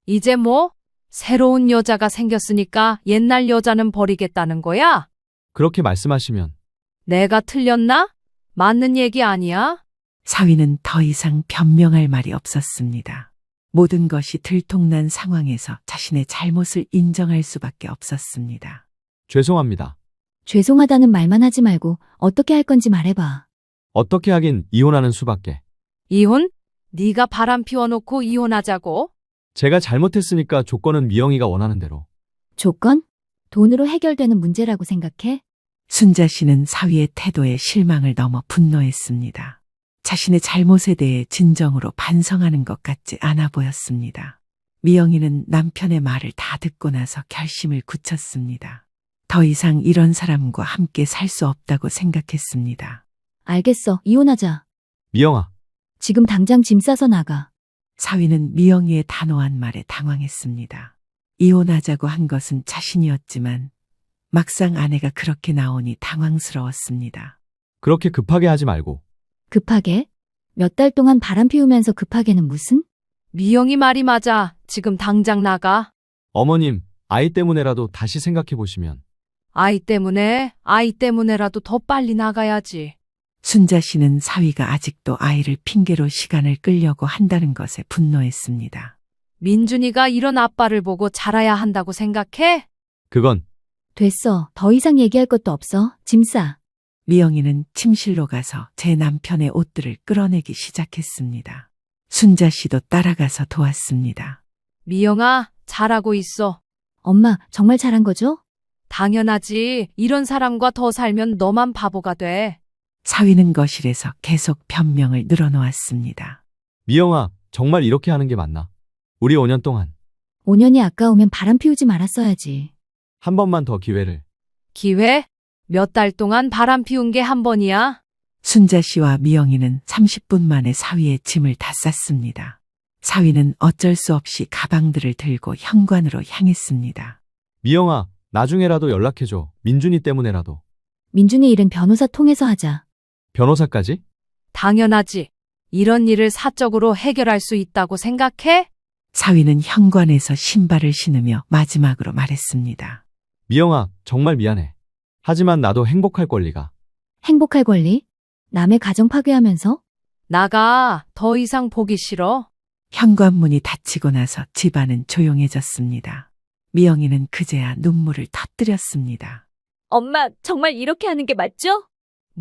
이제 뭐? 새로운 여자가 생겼으니까 옛날 여자는 버리겠다는 거야? 그렇게 말씀하시면 내가 틀렸나? 맞는 얘기 아니야? 사위는 더 이상 변명할 말이 없었습니다. 모든 것이 들통난 상황에서 자신의 잘못을 인정할 수밖에 없었습니다. 죄송합니다. 죄송하다는 말만 하지 말고 어떻게 할 건지 말해봐. 어떻게 하긴 이혼하는 수밖에. 이혼? 네가 바람 피워놓고 이혼하자고? 제가 잘못했으니까 조건은 미영이가 원하는 대로. 조건? 돈으로 해결되는 문제라고 생각해? 순자 씨는 사위의 태도에 실망을 넘어 분노했습니다. 자신의 잘못에 대해 진정으로 반성하는 것 같지 않아 보였습니다. 미영이는 남편의 말을 다 듣고 나서 결심을 굳혔습니다. 더 이상 이런 사람과 함께 살 수 없다고 생각했습니다. 알겠어. 이혼하자. 미영아, 지금 당장 짐 싸서 나가. 사위는 미영이의 단호한 말에 당황했습니다. 이혼하자고 한 것은 자신이었지만 막상 아내가 그렇게 나오니 당황스러웠습니다. 그렇게 급하게 하지 말고. 급하게? 몇 달 동안 바람 피우면서 급하게는 무슨? 미영이 말이 맞아. 지금 당장 나가. 어머님, 아이 때문에라도 다시 생각해 보시면. 아이 때문에라도 더 빨리 나가야지. 순자 씨는 사위가 아직도 아이를 핑계로 시간을 끌려고 한다는 것에 분노했습니다. 민준이가 이런 아빠를 보고 자라야 한다고 생각해? 그건 됐어. 더 이상 얘기할 것도 없어. 짐 싸. 미영이는 침실로 가서 제 남편의 옷들을 끌어내기 시작했습니다. 순자 씨도 따라가서 도왔습니다. 미영아, 잘하고 있어. 엄마, 정말 잘한 거죠? 당연하지. 이런 사람과 더 살면 너만 바보가 돼. 사위는 거실에서 계속 변명을 늘어놓았습니다. 미영아, 정말 이렇게 하는 게 맞나? 우리 5년 동안 5년이 아까우면 바람 피우지 말았어야지. 한 번만 더 기회를. 기회? 몇 달 동안 바람 피운 게 한 번이야? 순자 씨와 미영이는 30분 만에 사위의 짐을 다 쌌습니다. 사위는 어쩔 수 없이 가방들을 들고 현관으로 향했습니다. 미영아, 나중에라도 연락해줘. 민준이 때문에라도. 민준이 일은 변호사 통해서 하자. 변호사까지? 당연하지. 이런 일을 사적으로 해결할 수 있다고 생각해? 사위는 현관에서 신발을 신으며 마지막으로 말했습니다. 미영아, 정말 미안해. 하지만 나도 행복할 권리가. 행복할 권리? 남의 가정 파괴하면서? 나가. 더 이상 보기 싫어. 현관문이 닫히고 나서 집안은 조용해졌습니다. 미영이는 그제야 눈물을 터뜨렸습니다. 엄마, 정말 이렇게 하는 게 맞죠?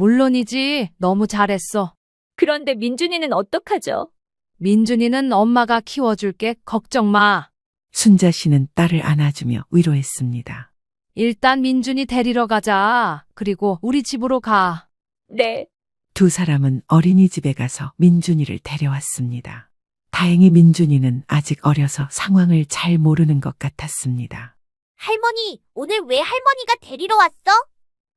물론이지. 너무 잘했어. 그런데 민준이는 어떡하죠? 민준이는 엄마가 키워줄게. 걱정 마. 순자 씨는 딸을 안아주며 위로했습니다. 일단 민준이 데리러 가자. 그리고 우리 집으로 가. 네. 두 사람은 어린이집에 가서 민준이를 데려왔습니다. 다행히 민준이는 아직 어려서 상황을 잘 모르는 것 같았습니다. 할머니, 오늘 왜 할머니가 데리러 왔어?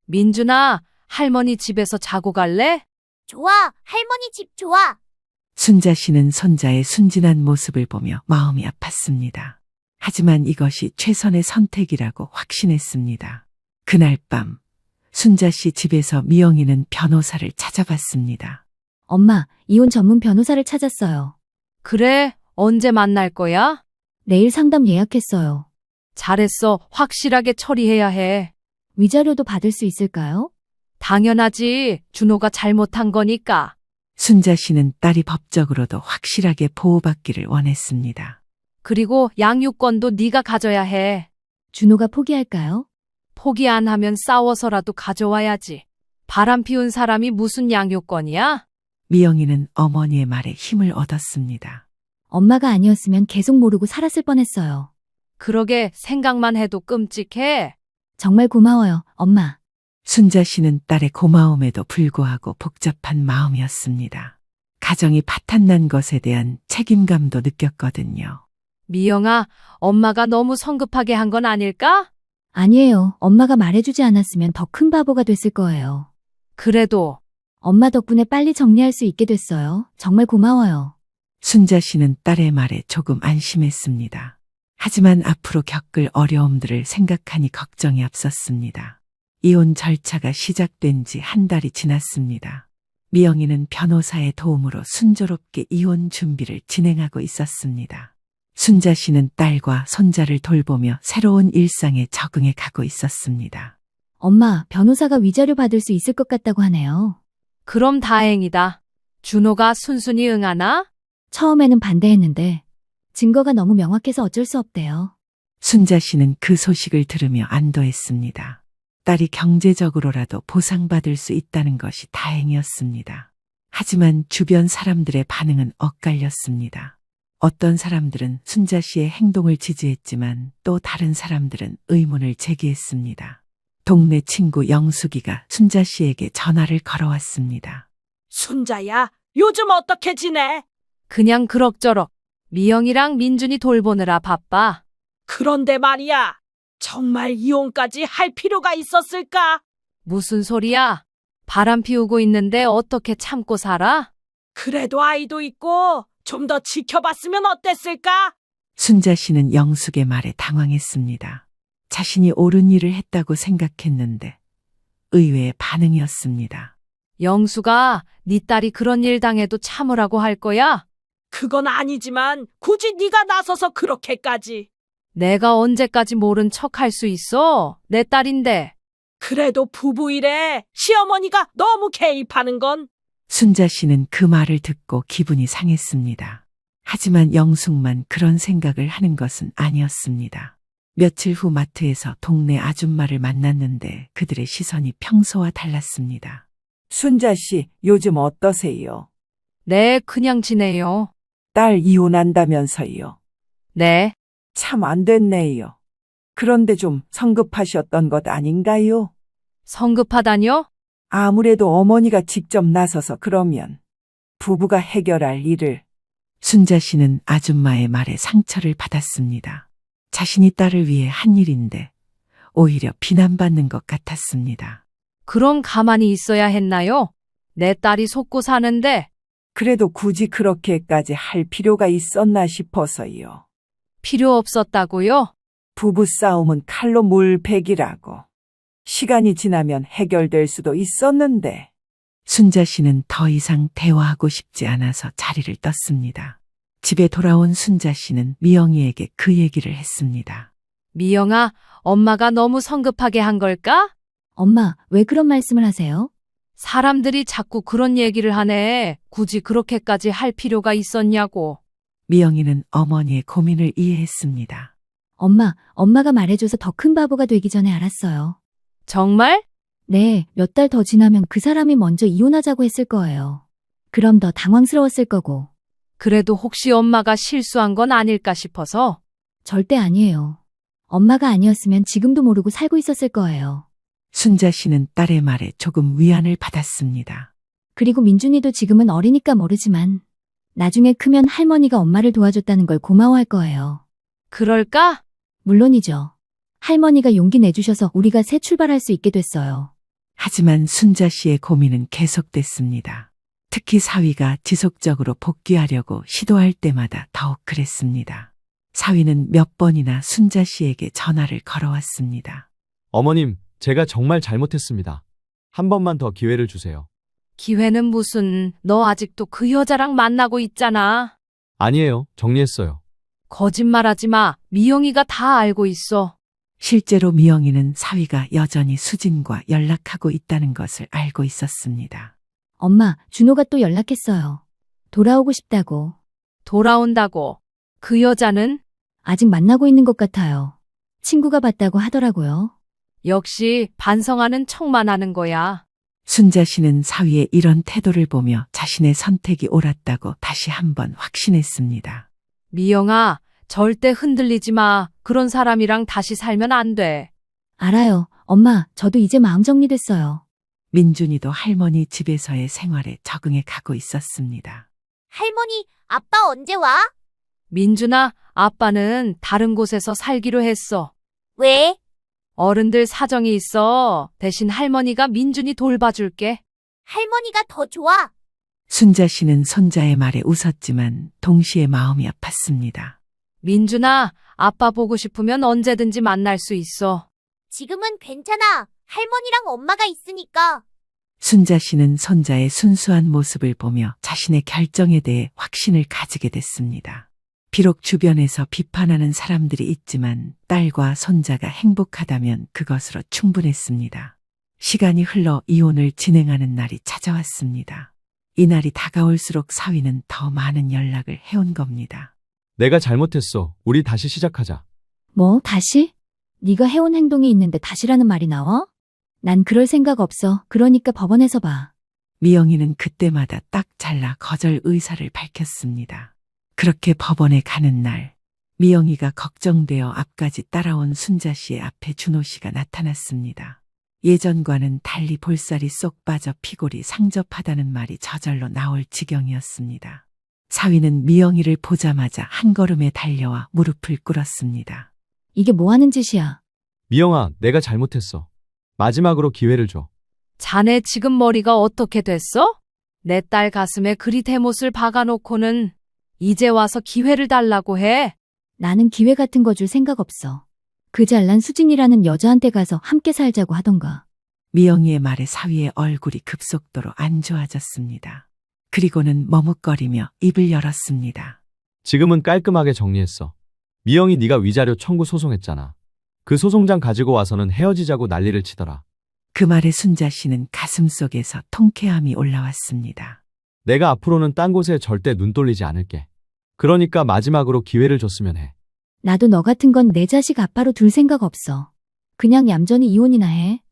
민준아, 할머니 집에서 자고 갈래? 좋아, 할머니 집 좋아. 순자 씨는 손자의 순진한 모습을 보며 마음이 아팠습니다. 하지만 이것이 최선의 선택이라고 확신했습니다. 그날 밤, 순자 씨 집에서 미영이는 변호사를 찾아봤습니다. 엄마, 이혼 전문 변호사를 찾았어요. 그래, 언제 만날 거야? 내일 상담 예약했어요. 잘했어. 확실하게 처리해야 해. 위자료도 받을 수 있을까요? 당연하지. 준호가 잘못한 거니까. 순자 씨는 딸이 법적으로도 확실하게 보호받기를 원했습니다. 그리고 양육권도 네가 가져야 해. 준호가 포기할까요? 포기 안 하면 싸워서라도 가져와야지. 바람 피운 사람이 무슨 양육권이야? 미영이는 어머니의 말에 힘을 얻었습니다. 엄마가 아니었으면 계속 모르고 살았을 뻔했어요. 그러게 생각만 해도 끔찍해. 정말 고마워요, 엄마. 순자 씨는 딸의 고마움에도 불구하고 복잡한 마음이었습니다. 가정이 파탄난 것에 대한 책임감도 느꼈거든요. 미영아, 엄마가 너무 성급하게 한 건 아닐까? 아니에요. 엄마가 말해주지 않았으면 더 큰 바보가 됐을 거예요. 그래도 엄마 덕분에 빨리 정리할 수 있게 됐어요. 정말 고마워요. 순자 씨는 딸의 말에 조금 안심했습니다. 하지만 앞으로 겪을 어려움들을 생각하니 걱정이 앞섰습니다. 이혼 절차가 시작된 지 한 달이 지났습니다. 미영이는 변호사의 도움으로 순조롭게 이혼 준비를 진행하고 있었습니다. 순자 씨는 딸과 손자를 돌보며 새로운 일상에 적응해 가고 있었습니다. 엄마, 변호사가 위자료 받을 수 있을 것 같다고 하네요. 그럼 다행이다. 준호가 순순히 응하나? 처음에는 반대했는데 증거가 너무 명확해서 어쩔 수 없대요. 순자 씨는 그 소식을 들으며 안도했습니다. 딸이 경제적으로라도 보상받을 수 있다는 것이 다행이었습니다. 하지만 주변 사람들의 반응은 엇갈렸습니다. 어떤 사람들은 순자 씨의 행동을 지지했지만 또 다른 사람들은 의문을 제기했습니다. 동네 친구 영숙이가 순자 씨에게 전화를 걸어왔습니다. 순자야, 요즘 어떻게 지내? 그냥 그럭저럭. 미영이랑 민준이 돌보느라 바빠. 그런데 말이야, 정말 이혼까지 할 필요가 있었을까? 무슨 소리야? 바람 피우고 있는데 어떻게 참고 살아? 그래도 아이도 있고 좀 더 지켜봤으면 어땠을까? 순자 씨는 영숙의 말에 당황했습니다. 자신이 옳은 일을 했다고 생각했는데 의외의 반응이었습니다. 영수가 네 딸이 그런 일 당해도 참으라고 할 거야? 그건 아니지만 굳이 네가 나서서 그렇게까지. 내가 언제까지 모른 척 할 수 있어? 내 딸인데. 그래도 부부이래. 시어머니가 너무 개입하는 건. 순자 씨는 그 말을 듣고 기분이 상했습니다. 하지만 영숙만 그런 생각을 하는 것은 아니었습니다. 며칠 후 마트에서 동네 아줌마를 만났는데 그들의 시선이 평소와 달랐습니다. 순자 씨, 요즘 어떠세요? 네, 그냥 지내요. 딸 이혼한다면서요. 네. 참 안 됐네요. 그런데 좀 성급하셨던 것 아닌가요? 성급하다뇨? 아무래도 어머니가 직접 나서서 그러면 부부가 해결할 일을. 순자 씨는 아줌마의 말에 상처를 받았습니다. 자신이 딸을 위해 한 일인데 오히려 비난받는 것 같았습니다. 그럼 가만히 있어야 했나요? 내 딸이 속고 사는데. 그래도 굳이 그렇게까지 할 필요가 있었나 싶어서요. 필요 없었다고요? 부부싸움은 칼로 물베기라고. 시간이 지나면 해결될 수도 있었는데. 순자 씨는 더 이상 대화하고 싶지 않아서 자리를 떴습니다. 집에 돌아온 순자 씨는 미영이에게 그 얘기를 했습니다. 미영아, 엄마가 너무 성급하게 한 걸까? 엄마, 왜 그런 말씀을 하세요? 사람들이 자꾸 그런 얘기를 하네. 굳이 그렇게까지 할 필요가 있었냐고. 미영이는 어머니의 고민을 이해했습니다. 엄마가 말해줘서 더 큰 바보가 되기 전에 알았어요. 정말? 네, 몇 달 더 지나면 그 사람이 먼저 이혼하자고 했을 거예요. 그럼 더 당황스러웠을 거고. 그래도 혹시 엄마가 실수한 건 아닐까 싶어서. 절대 아니에요. 엄마가 아니었으면 지금도 모르고 살고 있었을 거예요. 순자 씨는 딸의 말에 조금 위안을 받았습니다. 그리고 민준이도 지금은 어리니까 모르지만 나중에 크면 할머니가 엄마를 도와줬다는 걸 고마워할 거예요. 그럴까? 물론이죠. 할머니가 용기 내주셔서 우리가 새 출발할 수 있게 됐어요. 하지만 순자 씨의 고민은 계속됐습니다. 특히 사위가 지속적으로 복귀하려고 시도할 때마다 더욱 그랬습니다. 사위는 몇 번이나 순자 씨에게 전화를 걸어왔습니다. 어머님, 제가 정말 잘못했습니다. 한 번만 더 기회를 주세요. 기회는 무슨, 너 아직도 그 여자랑 만나고 있잖아. 아니에요. 정리했어요. 거짓말하지 마. 미영이가 다 알고 있어. 실제로 미영이는 사위가 여전히 수진과 연락하고 있다는 것을 알고 있었습니다. 엄마, 준호가 또 연락했어요. 돌아오고 싶다고. 돌아온다고. 그 여자는? 아직 만나고 있는 것 같아요. 친구가 봤다고 하더라고요. 역시 반성하는 척만 하는 거야. 순자 씨는 사위의 이런 태도를 보며 자신의 선택이 옳았다고 다시 한번 확신했습니다. 미영아, 절대 흔들리지 마. 그런 사람이랑 다시 살면 안 돼. 알아요. 엄마, 저도 이제 마음 정리됐어요. 민준이도 할머니 집에서의 생활에 적응해 가고 있었습니다. 할머니, 아빠 언제 와? 민준아, 아빠는 다른 곳에서 살기로 했어. 왜? 어른들 사정이 있어. 대신 할머니가 민준이 돌봐줄게. 할머니가 더 좋아. 순자 씨는 손자의 말에 웃었지만 동시에 마음이 아팠습니다. 민준아, 아빠 보고 싶으면 언제든지 만날 수 있어. 지금은 괜찮아. 할머니랑 엄마가 있으니까. 순자 씨는 손자의 순수한 모습을 보며 자신의 결정에 대해 확신을 가지게 됐습니다. 비록 주변에서 비판하는 사람들이 있지만 딸과 손자가 행복하다면 그것으로 충분했습니다. 시간이 흘러 이혼을 진행하는 날이 찾아왔습니다. 이날이 다가올수록 사위는 더 많은 연락을 해온 겁니다. 내가 잘못했어. 우리 다시 시작하자. 뭐, 다시? 네가 해온 행동이 있는데 다시라는 말이 나와? 난 그럴 생각 없어. 그러니까 법원에서 봐. 미영이는 그때마다 딱 잘라 거절 의사를 밝혔습니다. 그렇게 법원에 가는 날, 미영이가 걱정되어 앞까지 따라온 순자 씨의 앞에 준호 씨가 나타났습니다. 예전과는 달리 볼살이 쏙 빠져 피골이 상접하다는 말이 저절로 나올 지경이었습니다. 사위는 미영이를 보자마자 한 걸음에 달려와 무릎을 꿇었습니다. 이게 뭐 하는 짓이야? 미영아, 내가 잘못했어. 마지막으로 기회를 줘. 자네 지금 머리가 어떻게 됐어? 내 딸 가슴에 그리 대못을 박아놓고는 이제 와서 기회를 달라고 해. 나는 기회 같은 거 줄 생각 없어. 그 잘난 수진이라는 여자한테 가서 함께 살자고 하던가. 미영이의 말에 사위의 얼굴이 급속도로 안 좋아졌습니다. 그리고는 머뭇거리며 입을 열었습니다. 지금은 깔끔하게 정리했어. 미영이 네가 위자료 청구 소송했잖아. 그 소송장 가지고 와서는 헤어지자고 난리를 치더라. 그 말에 순자 씨는 가슴속에서 통쾌함이 올라왔습니다. 내가 앞으로는 딴 곳에 절대 눈 돌리지 않을게. 그러니까 마지막으로 기회를 줬으면 해. 나도 너 같은 건 내 자식 아빠로 둘 생각 없어. 그냥 얌전히 이혼이나 해.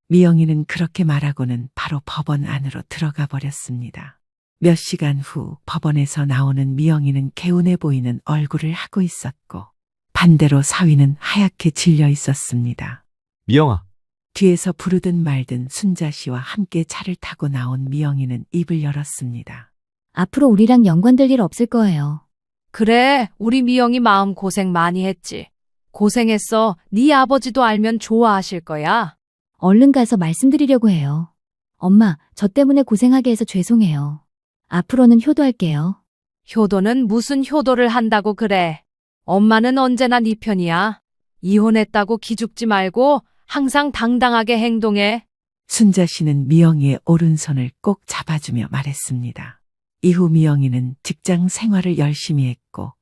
미영이는 그렇게 말하고는 바로 법원 안으로 들어가 버렸습니다. 몇 시간 후 법원에서 나오는 미영이는 개운해 보이는 얼굴을 하고 있었고 반대로 사위는 하얗게 질려 있었습니다. 미영아, 뒤에서 부르든 말든 순자 씨와 함께 차를 타고 나온 미영이는 입을 열었습니다. 앞으로 우리랑 연관될 일 없을 거예요. 그래, 우리 미영이 마음 고생 많이 했지. 고생했어. 네 아버지도 알면 좋아하실 거야. 얼른 가서 말씀드리려고 해요. 엄마, 저 때문에 고생하게 해서 죄송해요. 앞으로는 효도할게요. 효도는 무슨 효도를 한다고 그래. 엄마는 언제나 네 편이야. 이혼했다고 기죽지 말고 항상 당당하게 행동해. 순자 씨는 미영이의 오른손을 꼭 잡아주며 말했습니다. 이후 미영이는 직장 생활을 열심히 했고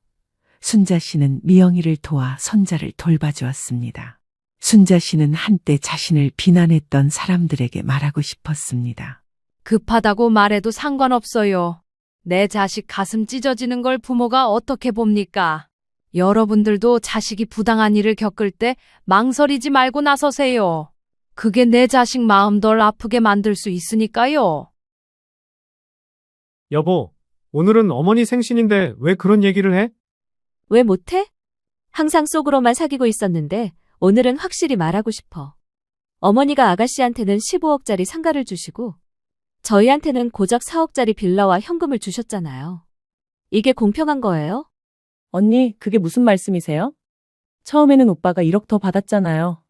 순자 씨는 미영이를 도와 손자를 돌봐주었습니다. 순자 씨는 한때 자신을 비난했던 사람들에게 말하고 싶었습니다. 급하다고 말해도 상관없어요. 내 자식 가슴 찢어지는 걸 부모가 어떻게 봅니까? 여러분들도 자식이 부당한 일을 겪을 때 망설이지 말고 나서세요. 그게 내 자식 마음 덜 아프게 만들 수 있으니까요. 여보, 오늘은 어머니 생신인데 왜 그런 얘기를 해? 왜 못해? 항상 속으로만 사귀고 있었는데 오늘은 확실히 말하고 싶어. 어머니가 아가씨한테는 15억짜리 상가를 주시고 저희한테는 고작 4억짜리 빌라와 현금을 주셨잖아요. 이게 공평한 거예요? 언니, 그게 무슨 말씀이세요? 처음에는 오빠가 1억 더 받았잖아요.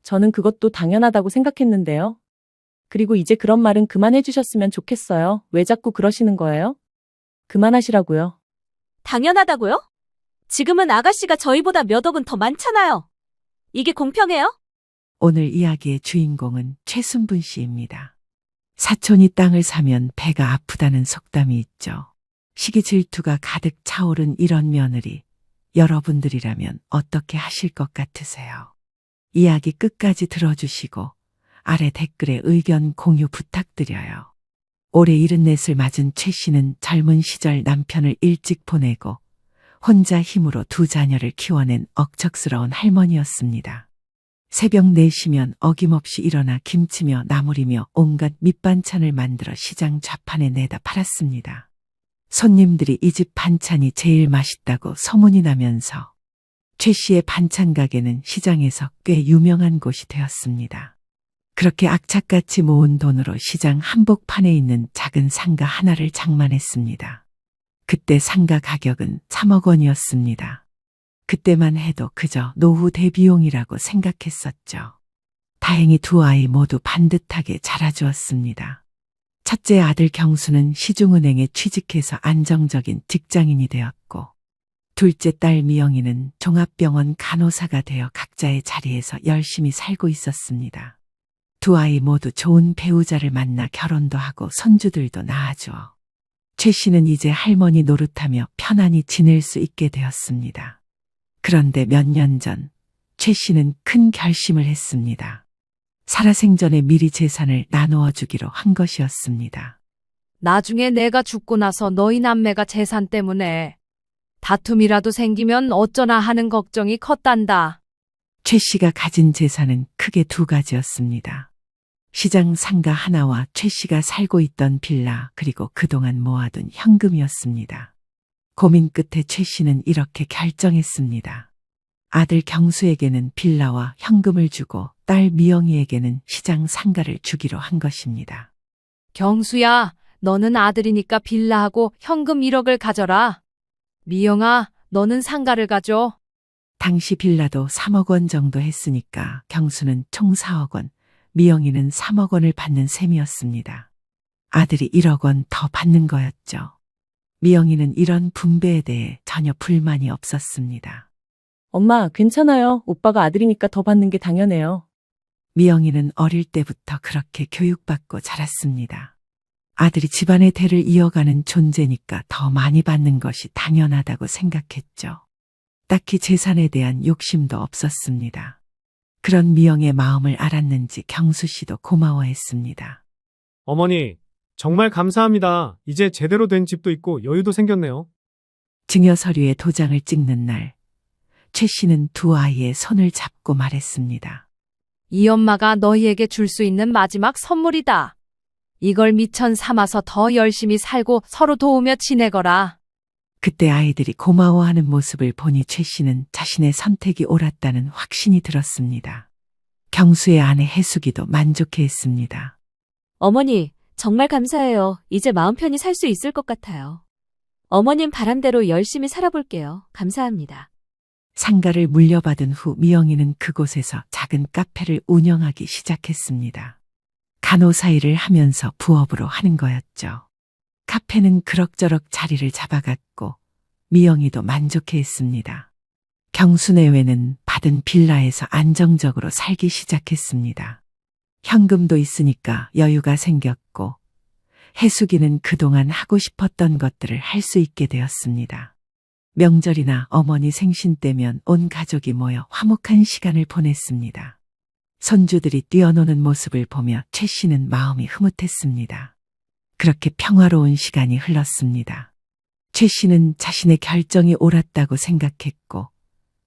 저는 그것도 당연하다고 생각했는데요. 그리고 이제 그런 말은 그만해 주셨으면 좋겠어요. 왜 자꾸 그러시는 거예요? 그만하시라고요. 당연하다고요? 지금은 아가씨가 저희보다 몇 억은 더 많잖아요. 이게 공평해요? 오늘 이야기의 주인공은 최순분 씨입니다. 사촌이 땅을 사면 배가 아프다는 속담이 있죠. 시기 질투가 가득 차오른 이런 며느리, 여러분들이라면 어떻게 하실 것 같으세요? 이야기 끝까지 들어주시고 아래 댓글에 의견 공유 부탁드려요. 올해 74을 맞은 최 씨는 젊은 시절 남편을 일찍 보내고 혼자 힘으로 두 자녀를 키워낸 억척스러운 할머니였습니다. 새벽 4시면 어김없이 일어나 김치며 나물이며 온갖 밑반찬을 만들어 시장 좌판에 내다 팔았습니다. 손님들이 이 집 반찬이 제일 맛있다고 소문이 나면서 최 씨의 반찬 가게는 시장에서 꽤 유명한 곳이 되었습니다. 그렇게 악착같이 모은 돈으로 시장 한복판에 있는 작은 상가 하나를 장만했습니다. 그때 상가 가격은 3억 원이었습니다. 그때만 해도 그저 노후 대비용이라고 생각했었죠. 다행히 두 아이 모두 반듯하게 자라주었습니다. 첫째 아들 경수는 시중은행에 취직해서 안정적인 직장인이 되었고 둘째 딸 미영이는 종합병원 간호사가 되어 각자의 자리에서 열심히 살고 있었습니다. 두 아이 모두 좋은 배우자를 만나 결혼도 하고 손주들도 낳아주어 최 씨는 이제 할머니 노릇하며 편안히 지낼 수 있게 되었습니다. 그런데 몇 년 전 최 씨는 큰 결심을 했습니다. 살아생전에 미리 재산을 나누어 주기로 한 것이었습니다. 나중에 내가 죽고 나서 너희 남매가 재산 때문에 다툼이라도 생기면 어쩌나 하는 걱정이 컸단다. 최 씨가 가진 재산은 크게 두 가지였습니다. 시장 상가 하나와 최 씨가 살고 있던 빌라 그리고 그동안 모아둔 현금이었습니다. 고민 끝에 최 씨는 이렇게 결정했습니다. 아들 경수에게는 빌라와 현금을 주고 딸 미영이에게는 시장 상가를 주기로 한 것입니다. 경수야, 너는 아들이니까 빌라하고 현금 1억을 가져라. 미영아, 너는 상가를 가져. 당시 빌라도 3억 원 정도 했으니까 경수는 총 4억 원, 미영이는 3억 원을 받는 셈이었습니다. 아들이 1억 원 더 받는 거였죠. 미영이는 이런 분배에 대해 전혀 불만이 없었습니다. 엄마, 괜찮아요. 오빠가 아들이니까 더 받는 게 당연해요. 미영이는 어릴 때부터 그렇게 교육받고 자랐습니다. 아들이 집안의 대를 이어가는 존재니까 더 많이 받는 것이 당연하다고 생각했죠. 딱히 재산에 대한 욕심도 없었습니다. 그런 미영의 마음을 알았는지 경수 씨도 고마워했습니다. 어머니, 정말 감사합니다. 이제 제대로 된 집도 있고 여유도 생겼네요. 증여 서류에 도장을 찍는 날, 최 씨는 두 아이의 손을 잡고 말했습니다. 이 엄마가 너희에게 줄 수 있는 마지막 선물이다. 이걸 미천 삼아서 더 열심히 살고 서로 도우며 지내거라. 그때 아이들이 고마워하는 모습을 보니 최 씨는 자신의 선택이 옳았다는 확신이 들었습니다. 경수의 아내 혜숙이도 만족해했습니다. 어머니, 정말 감사해요. 이제 마음 편히 살 수 있을 것 같아요. 어머님 바람대로 열심히 살아볼게요. 감사합니다. 상가를 물려받은 후 미영이는 그곳에서 작은 카페를 운영하기 시작했습니다. 간호사 일을 하면서 부업으로 하는 거였죠. 카페는 그럭저럭 자리를 잡아갔고 미영이도 만족해했습니다. 경수 내외는 받은 빌라에서 안정적으로 살기 시작했습니다. 현금도 있으니까 여유가 생겼고 혜숙이는 그동안 하고 싶었던 것들을 할 수 있게 되었습니다. 명절이나 어머니 생신 때면 온 가족이 모여 화목한 시간을 보냈습니다. 손주들이 뛰어노는 모습을 보며 최 씨는 마음이 흐뭇했습니다. 그렇게 평화로운 시간이 흘렀습니다. 최 씨는 자신의 결정이 옳았다고 생각했고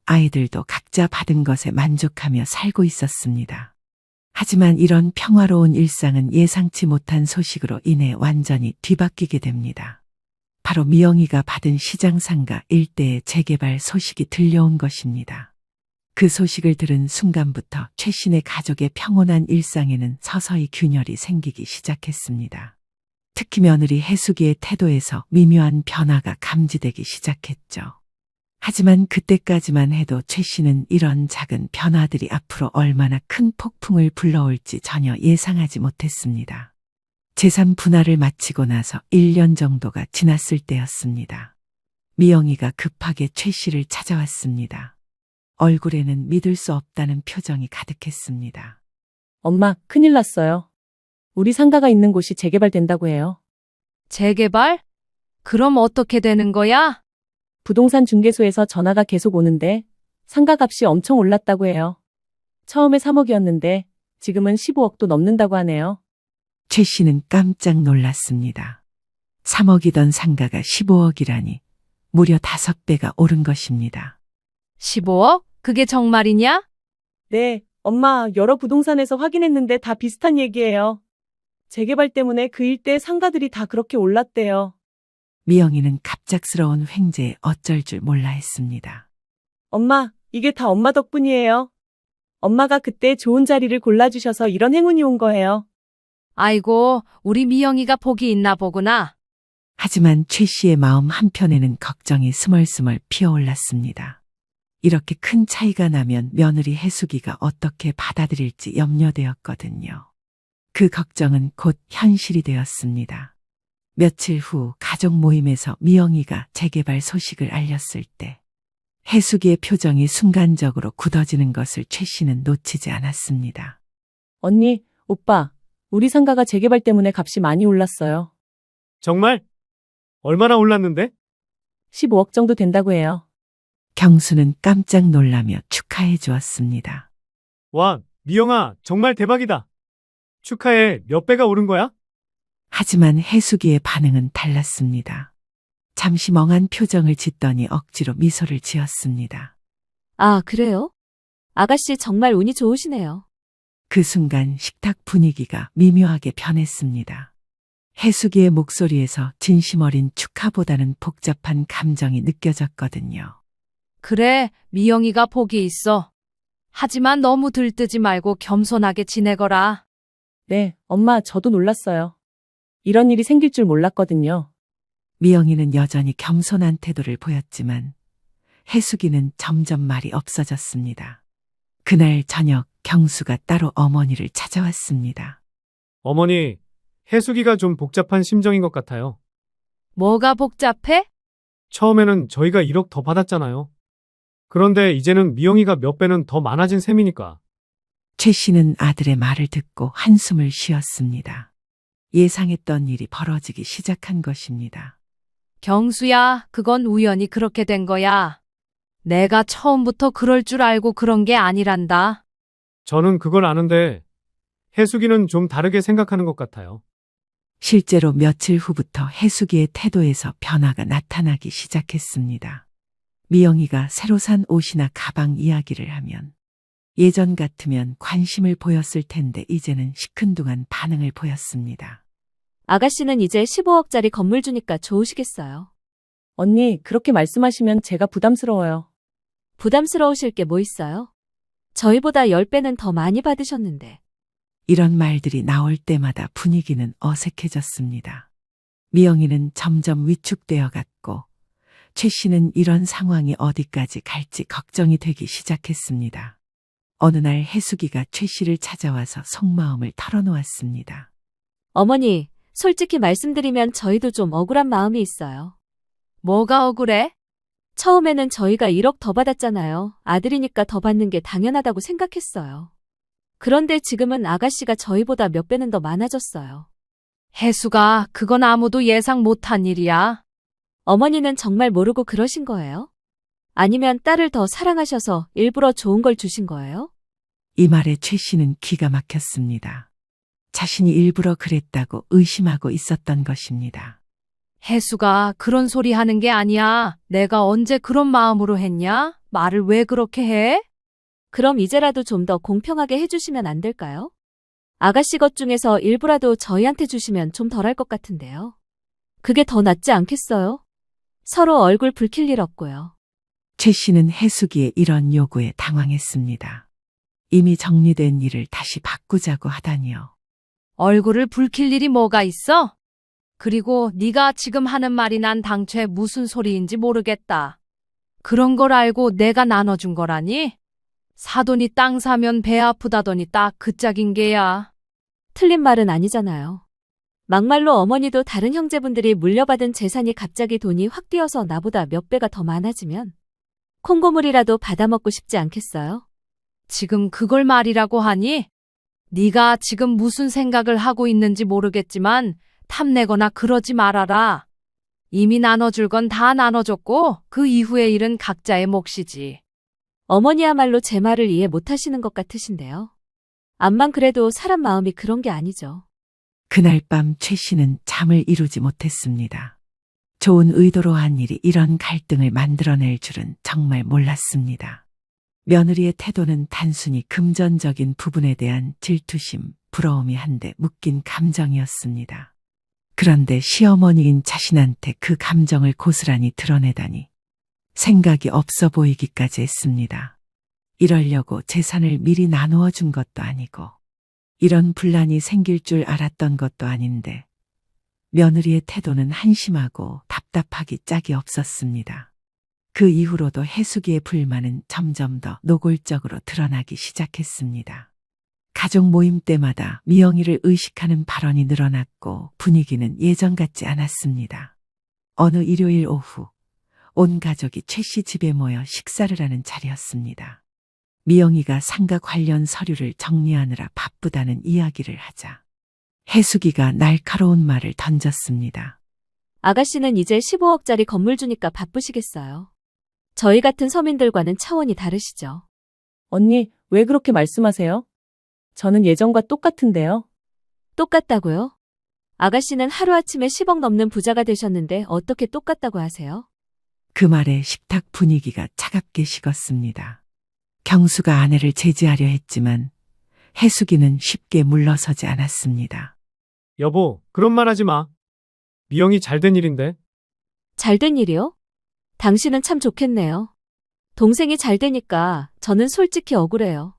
아이들도 각자 받은 것에 만족하며 살고 있었습니다. 하지만 이런 평화로운 일상은 예상치 못한 소식으로 인해 완전히 뒤바뀌게 됩니다. 바로 미영이가 받은 시장상가 일대의 재개발 소식이 들려온 것입니다. 그 소식을 들은 순간부터 최 씨네 가족의 평온한 일상에는 서서히 균열이 생기기 시작했습니다. 특히 며느리 혜숙이의 태도에서 미묘한 변화가 감지되기 시작했죠. 하지만 그때까지만 해도 최 씨는 이런 작은 변화들이 앞으로 얼마나 큰 폭풍을 불러올지 전혀 예상하지 못했습니다. 재산 분할을 마치고 나서 1년 정도가 지났을 때였습니다. 미영이가 급하게 최 씨를 찾아왔습니다. 얼굴에는 믿을 수 없다는 표정이 가득했습니다. 엄마, 큰일 났어요. 우리 상가가 있는 곳이 재개발된다고 해요. 재개발? 그럼 어떻게 되는 거야? 부동산 중개소에서 전화가 계속 오는데 상가 값이 엄청 올랐다고 해요. 처음에 3억이었는데 지금은 15억도 넘는다고 하네요. 최 씨는 깜짝 놀랐습니다. 3억이던 상가가 15억이라니 무려 5배가 오른 것입니다. 15억? 그게 정말이냐? 네, 엄마, 여러 부동산에서 확인했는데 다 비슷한 얘기예요. 재개발 때문에 그 일대 상가들이 다 그렇게 올랐대요. 미영이는 갑작스러운 횡재에 어쩔 줄 몰라 했습니다. 엄마, 이게 다 엄마 덕분이에요. 엄마가 그때 좋은 자리를 골라주셔서 이런 행운이 온 거예요. 아이고, 우리 미영이가 복이 있나 보구나. 하지만 최 씨의 마음 한편에는 걱정이 스멀스멀 피어올랐습니다. 이렇게 큰 차이가 나면 며느리 혜숙이가 어떻게 받아들일지 염려되었거든요. 그 걱정은 곧 현실이 되었습니다. 며칠 후 가족 모임에서 미영이가 재개발 소식을 알렸을 때 혜숙이의 표정이 순간적으로 굳어지는 것을 최 씨는 놓치지 않았습니다. 언니, 오빠, 우리 상가가 재개발 때문에 값이 많이 올랐어요. 정말? 얼마나 올랐는데? 15억 정도 된다고 해요. 경수는 깜짝 놀라며 축하해 주었습니다. 와, 미영아, 정말 대박이다. 축하해. 몇 배가 오른 거야? 하지만 혜숙이의 반응은 달랐습니다. 잠시 멍한 표정을 짓더니 억지로 미소를 지었습니다. 아, 그래요? 아가씨 정말 운이 좋으시네요. 그 순간 식탁 분위기가 미묘하게 변했습니다. 혜숙이의 목소리에서 진심 어린 축하보다는 복잡한 감정이 느껴졌거든요. 그래, 미영이가 복이 있어. 하지만 너무 들뜨지 말고 겸손하게 지내거라. 네, 엄마, 저도 놀랐어요. 이런 일이 생길 줄 몰랐거든요. 미영이는 여전히 겸손한 태도를 보였지만 혜숙이는 점점 말이 없어졌습니다. 그날 저녁 경수가 따로 어머니를 찾아왔습니다. 어머니, 혜숙이가 좀 복잡한 심정인 것 같아요. 뭐가 복잡해? 처음에는 저희가 1억 더 받았잖아요. 그런데 이제는 미영이가 몇 배는 더 많아진 셈이니까. 최 씨는 아들의 말을 듣고 한숨을 쉬었습니다. 예상했던 일이 벌어지기 시작한 것입니다. 경수야, 그건 우연히 그렇게 된 거야. 내가 처음부터 그럴 줄 알고 그런 게 아니란다. 저는 그걸 아는데 해숙이는 좀 다르게 생각하는 것 같아요. 실제로 며칠 후부터 해숙이의 태도에서 변화가 나타나기 시작했습니다. 미영이가 새로 산 옷이나 가방 이야기를 하면 예전 같으면 관심을 보였을 텐데 이제는 시큰둥한 반응을 보였습니다. 아가씨는 이제 15억짜리 건물 주니까 좋으시겠어요. 언니, 그렇게 말씀하시면 제가 부담스러워요. 부담스러우실 게 뭐 있어요? 저희보다 10배는 더 많이 받으셨는데. 이런 말들이 나올 때마다 분위기는 어색해졌습니다. 미영이는 점점 위축되어 갔고 최 씨는 이런 상황이 어디까지 갈지 걱정이 되기 시작했습니다. 어느 날 해숙이가 최 씨를 찾아와서 속마음을 털어놓았습니다. 어머니, 솔직히 말씀드리면 저희도 좀 억울한 마음이 있어요. 뭐가 억울해? 처음에는 저희가 1억 더 받았잖아요. 아들이니까 더 받는 게 당연하다고 생각했어요. 그런데 지금은 아가씨가 저희보다 몇 배는 더 많아졌어요. 혜수가 그건 아무도 예상 못한 일이야. 어머니는 정말 모르고 그러신 거예요? 아니면 딸을 더 사랑하셔서 일부러 좋은 걸 주신 거예요? 이 말에 최 씨는 기가 막혔습니다. 자신이 일부러 그랬다고 의심하고 있었던 것입니다. 혜수가 그런 소리 하는 게 아니야. 내가 언제 그런 마음으로 했냐? 말을 왜 그렇게 해? 그럼 이제라도 좀 더 공평하게 해주시면 안 될까요? 아가씨 것 중에서 일부라도 저희한테 주시면 좀 덜할 것 같은데요. 그게 더 낫지 않겠어요? 서로 얼굴 붉힐 일 없고요. 최 씨는 해숙이의 이런 요구에 당황했습니다. 이미 정리된 일을 다시 바꾸자고 하다니요. 얼굴을 붉힐 일이 뭐가 있어? 그리고 네가 지금 하는 말이 난 당최 무슨 소리인지 모르겠다. 그런 걸 알고 내가 나눠준 거라니? 사돈이 땅 사면 배 아프다더니 딱 그 짝인 게야. 틀린 말은 아니잖아요. 막말로 어머니도 다른 형제분들이 물려받은 재산이 갑자기 돈이 확 뛰어서 나보다 몇 배가 더 많아지면 콩고물이라도 받아먹고 싶지 않겠어요? 지금 그걸 말이라고 하니? 네가 지금 무슨 생각을 하고 있는지 모르겠지만 탐내거나 그러지 말아라. 이미 나눠줄 건 다 나눠줬고 그 이후의 일은 각자의 몫이지. 어머니야말로 제 말을 이해 못하시는 것 같으신데요. 암만 그래도 사람 마음이 그런 게 아니죠. 그날 밤 최 씨는 잠을 이루지 못했습니다. 좋은 의도로 한 일이 이런 갈등을 만들어낼 줄은 정말 몰랐습니다. 며느리의 태도는 단순히 금전적인 부분에 대한 질투심, 부러움이 한데 묶인 감정이었습니다. 그런데 시어머니인 자신한테 그 감정을 고스란히 드러내다니 생각이 없어 보이기까지 했습니다. 이러려고 재산을 미리 나누어 준 것도 아니고 이런 분란이 생길 줄 알았던 것도 아닌데 며느리의 태도는 한심하고 답답하기 짝이 없었습니다. 그 이후로도 해숙이의 불만은 점점 더 노골적으로 드러나기 시작했습니다. 가족 모임 때마다 미영이를 의식하는 발언이 늘어났고 분위기는 예전 같지 않았습니다. 어느 일요일 오후 온 가족이 최 씨 집에 모여 식사를 하는 자리였습니다. 미영이가 상가 관련 서류를 정리하느라 바쁘다는 이야기를 하자 해숙이가 날카로운 말을 던졌습니다. 아가씨는 이제 15억짜리 건물 주니까 바쁘시겠어요. 저희 같은 서민들과는 차원이 다르시죠. 언니, 왜 그렇게 말씀하세요? 저는 예전과 똑같은데요. 똑같다고요? 아가씨는 하루아침에 10억 넘는 부자가 되셨는데 어떻게 똑같다고 하세요? 그 말에 식탁 분위기가 차갑게 식었습니다. 경수가 아내를 제지하려 했지만 해숙이는 쉽게 물러서지 않았습니다. 여보, 그런 말 하지 마. 미영이 잘된 일인데. 잘된 일이요? 당신은 참 좋겠네요. 동생이 잘 되니까 저는 솔직히 억울해요.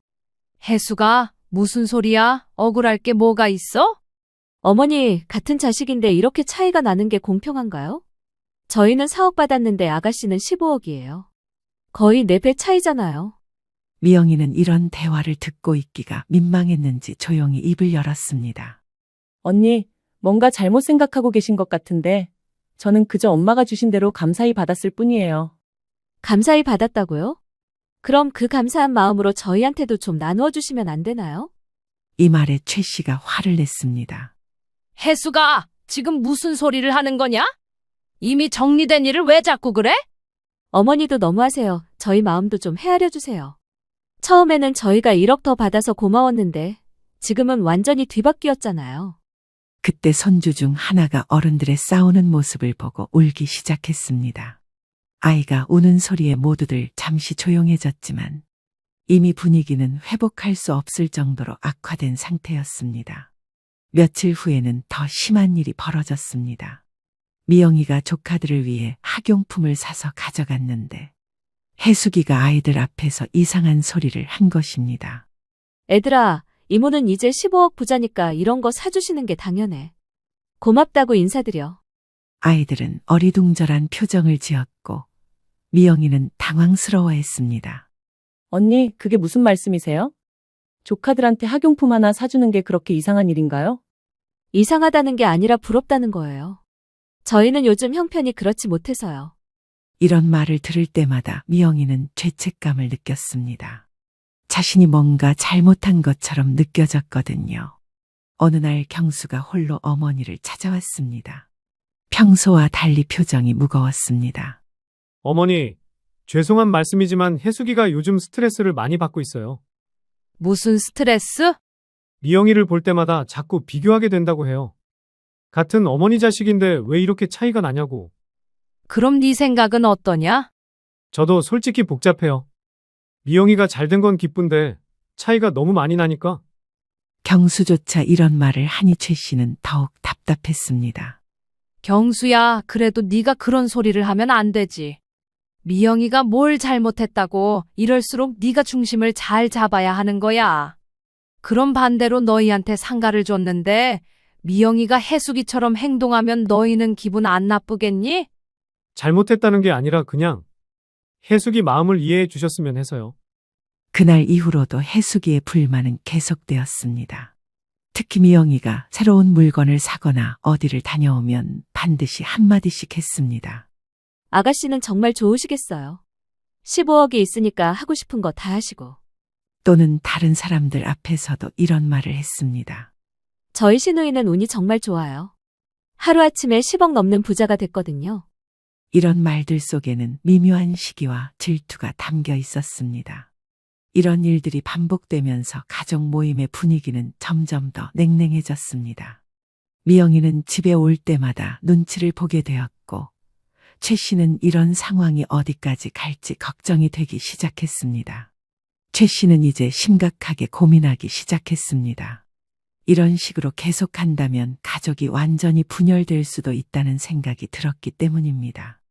혜수가 무슨 소리야? 억울할 게 뭐가 있어? 어머니, 같은 자식인데 이렇게 차이가 나는 게 공평한가요? 저희는 4억 받았는데 아가씨는 15억이에요. 거의 4배 차이잖아요. 미영이는 이런 대화를 듣고 있기가 민망했는지 조용히 입을 열었습니다. 언니, 뭔가 잘못 생각하고 계신 것 같은데 저는 그저 엄마가 주신 대로 감사히 받았을 뿐이에요. 감사히 받았다고요? 그럼 그 감사한 마음으로 저희한테도 좀 나누어 주시면 안 되나요? 이 말에 최 씨가 화를 냈습니다. 혜수가 지금 무슨 소리를 하는 거냐? 이미 정리된 일을 왜 자꾸 그래? 어머니도 너무하세요. 저희 마음도 좀 헤아려 주세요. 처음에는 저희가 1억 더 받아서 고마웠는데 지금은 완전히 뒤바뀌었잖아요. 그때 손주 중 하나가 어른들의 싸우는 모습을 보고 울기 시작했습니다. 아이가 우는 소리에 모두들 잠시 조용해졌지만 이미 분위기는 회복할 수 없을 정도로 악화된 상태였습니다. 며칠 후에는 더 심한 일이 벌어졌습니다. 미영이가 조카들을 위해 학용품을 사서 가져갔는데 혜숙이가 아이들 앞에서 이상한 소리를 한 것입니다. 애들아, 이모는 이제 15억 부자니까 이런 거 사주시는 게 당연해. 고맙다고 인사드려. 아이들은 어리둥절한 표정을 지었고 미영이는 당황스러워했습니다. 언니, 그게 무슨 말씀이세요? 조카들한테 학용품 하나 사주는 게 그렇게 이상한 일인가요? 이상하다는 게 아니라 부럽다는 거예요. 저희는 요즘 형편이 그렇지 못해서요. 이런 말을 들을 때마다 미영이는 죄책감을 느꼈습니다. 자신이 뭔가 잘못한 것처럼 느껴졌거든요. 어느 날 경수가 홀로 어머니를 찾아왔습니다. 평소와 달리 표정이 무거웠습니다. 어머니, 죄송한 말씀이지만 혜숙이가 요즘 스트레스를 많이 받고 있어요. 무슨 스트레스? 미영이를 볼 때마다 자꾸 비교하게 된다고 해요. 같은 어머니 자식인데 왜 이렇게 차이가 나냐고. 그럼 네 생각은 어떠냐? 저도 솔직히 복잡해요. 미영이가 잘 된 건 기쁜데 차이가 너무 많이 나니까. 경수조차 이런 말을 하니 최 씨는 더욱 답답했습니다. 경수야, 그래도 네가 그런 소리를 하면 안 되지. 미영이가 뭘 잘못했다고 이럴수록 네가 중심을 잘 잡아야 하는 거야. 그럼 반대로 너희한테 상가를 줬는데 미영이가 혜숙이처럼 행동하면 너희는 기분 안 나쁘겠니? 잘못했다는 게 아니라 그냥 혜숙이 마음을 이해해 주셨으면 해서요. 그날 이후로도 혜숙이의 불만은 계속되었습니다. 특히 미영이가 새로운 물건을 사거나 어디를 다녀오면 반드시 한마디씩 했습니다. 아가씨는 정말 좋으시겠어요. 15억이 있으니까 하고 싶은 거 다 하시고. 또는 다른 사람들 앞에서도 이런 말을 했습니다. 저희 시누이는 운이 정말 좋아요. 하루아침에 10억 넘는 부자가 됐거든요. 이런 말들 속에는 미묘한 시기와 질투가 담겨 있었습니다. 이런 일들이 반복되면서 가족 모임의 분위기는 점점 더 냉랭해졌습니다. 미영이는 집에 올 때마다 눈치를 보게 되었고 최 씨는 이런 상황이 어디까지 갈지 걱정이 되기 시작했습니다. 최 씨는 이제 심각하게 고민하기 시작했습니다. 이런 식으로 계속한다면 가족이 완전히 분열될 수도 있다는 생각이 들었기 때문입니다.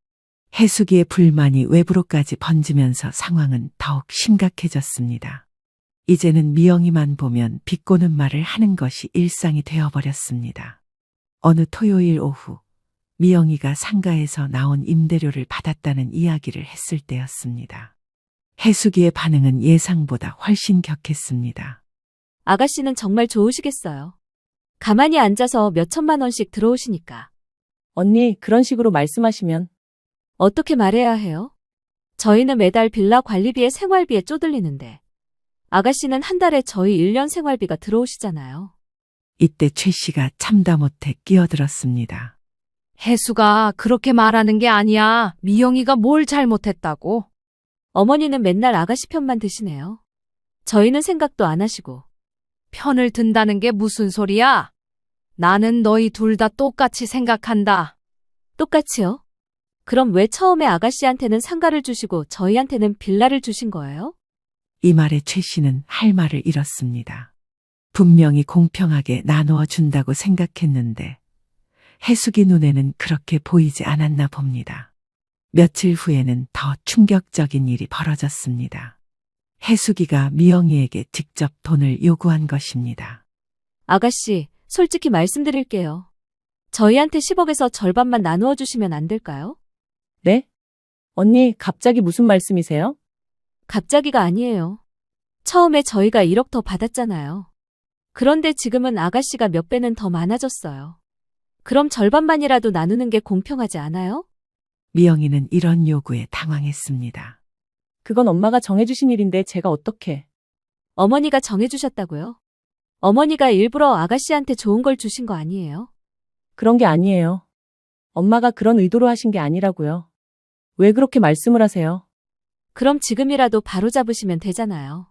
혜숙이의 불만이 외부로까지 번지면서 상황은 더욱 심각해졌습니다. 이제는 미영이만 보면 비꼬는 말을 하는 것이 일상이 되어버렸습니다. 어느 토요일 오후 미영이가 상가에서 나온 임대료를 받았다는 이야기를 했을 때였습니다. 혜숙이의 반응은 예상보다 훨씬 격했습니다. 아가씨는 정말 좋으시겠어요. 가만히 앉아서 몇 천만 원씩 들어오시니까. 언니, 그런 식으로 말씀하시면. 어떻게 말해야 해요? 저희는 매달 빌라 관리비에 생활비에 쪼들리는데 아가씨는 한 달에 저희 1년 생활비가 들어오시잖아요. 이때 최 씨가 참다 못해 끼어들었습니다. 혜수가 그렇게 말하는 게 아니야. 미영이가 뭘 잘못했다고. 어머니는 맨날 아가씨 편만 드시네요. 저희는 생각도 안 하시고. 편을 든다는 게 무슨 소리야? 나는 너희 둘 다 똑같이 생각한다. 똑같이요? 그럼 왜 처음에 아가씨한테는 상가를 주시고 저희한테는 빌라를 주신 거예요? 이 말에 최 씨는 할 말을 잃었습니다. 분명히 공평하게 나누어 준다고 생각했는데 혜숙이 눈에는 그렇게 보이지 않았나 봅니다. 며칠 후에는 더 충격적인 일이 벌어졌습니다. 혜숙이가 미영이에게 직접 돈을 요구한 것입니다. 아가씨, 솔직히 말씀드릴게요. 저희한테 10억에서 절반만 나누어 주시면 안 될까요? 네? 언니, 갑자기 무슨 말씀이세요? 갑자기가 아니에요. 처음에 저희가 1억 더 받았잖아요. 그런데 지금은 아가씨가 몇 배는 더 많아졌어요. 그럼 절반만이라도 나누는 게 공평하지 않아요? 미영이는 이런 요구에 당황했습니다. 그건 엄마가 정해주신 일인데 제가 어떻게. 어머니가 정해주셨다고요? 어머니가 일부러 아가씨한테 좋은 걸 주신 거 아니에요? 그런 게 아니에요. 엄마가 그런 의도로 하신 게 아니라고요. 왜 그렇게 말씀을 하세요? 그럼 지금이라도 바로 잡으시면 되잖아요.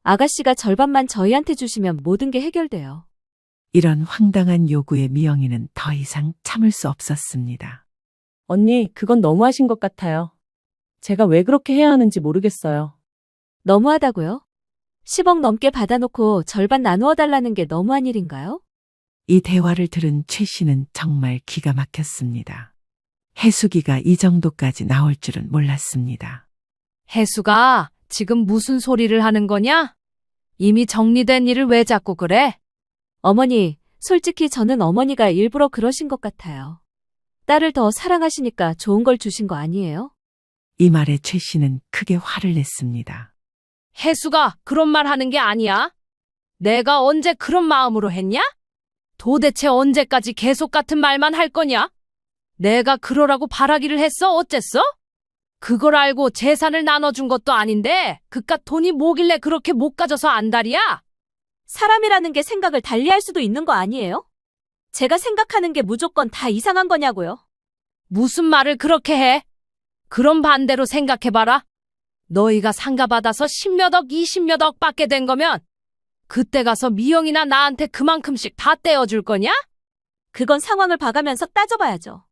아가씨가 절반만 저희한테 주시면 모든 게 해결돼요. 이런 황당한 요구에 미영이는 더 이상 참을 수 없었습니다. 언니, 그건 너무하신 것 같아요. 제가 왜 그렇게 해야 하는지 모르겠어요. 너무하다고요? 10억 넘게 받아놓고 절반 나누어 달라는 게 너무한 일인가요? 이 대화를 들은 최 씨는 정말 기가 막혔습니다. 해수기가 이 정도까지 나올 줄은 몰랐습니다. 혜수가 지금 무슨 소리를 하는 거냐? 이미 정리된 일을 왜 자꾸 그래? 어머니, 솔직히 저는 어머니가 일부러 그러신 것 같아요. 딸을 더 사랑하시니까 좋은 걸 주신 거 아니에요? 이 말에 최 씨는 크게 화를 냈습니다. 혜수가 그런 말 하는 게 아니야. 내가 언제 그런 마음으로 했냐? 도대체 언제까지 계속 같은 말만 할 거냐? 내가 그러라고 바라기를 했어? 어쨌어? 그걸 알고 재산을 나눠준 것도 아닌데 그깟 돈이 뭐길래 그렇게 못 가져서 안달이야? 사람이라는 게 생각을 달리할 수도 있는 거 아니에요? 제가 생각하는 게 무조건 다 이상한 거냐고요? 무슨 말을 그렇게 해? 그럼 반대로 생각해봐라. 너희가 상가받아서 10몇 억, 20몇 억 받게 된 거면 그때 가서 미영이나 나한테 그만큼씩 다 떼어줄 거냐? 그건 상황을 봐가면서 따져봐야죠.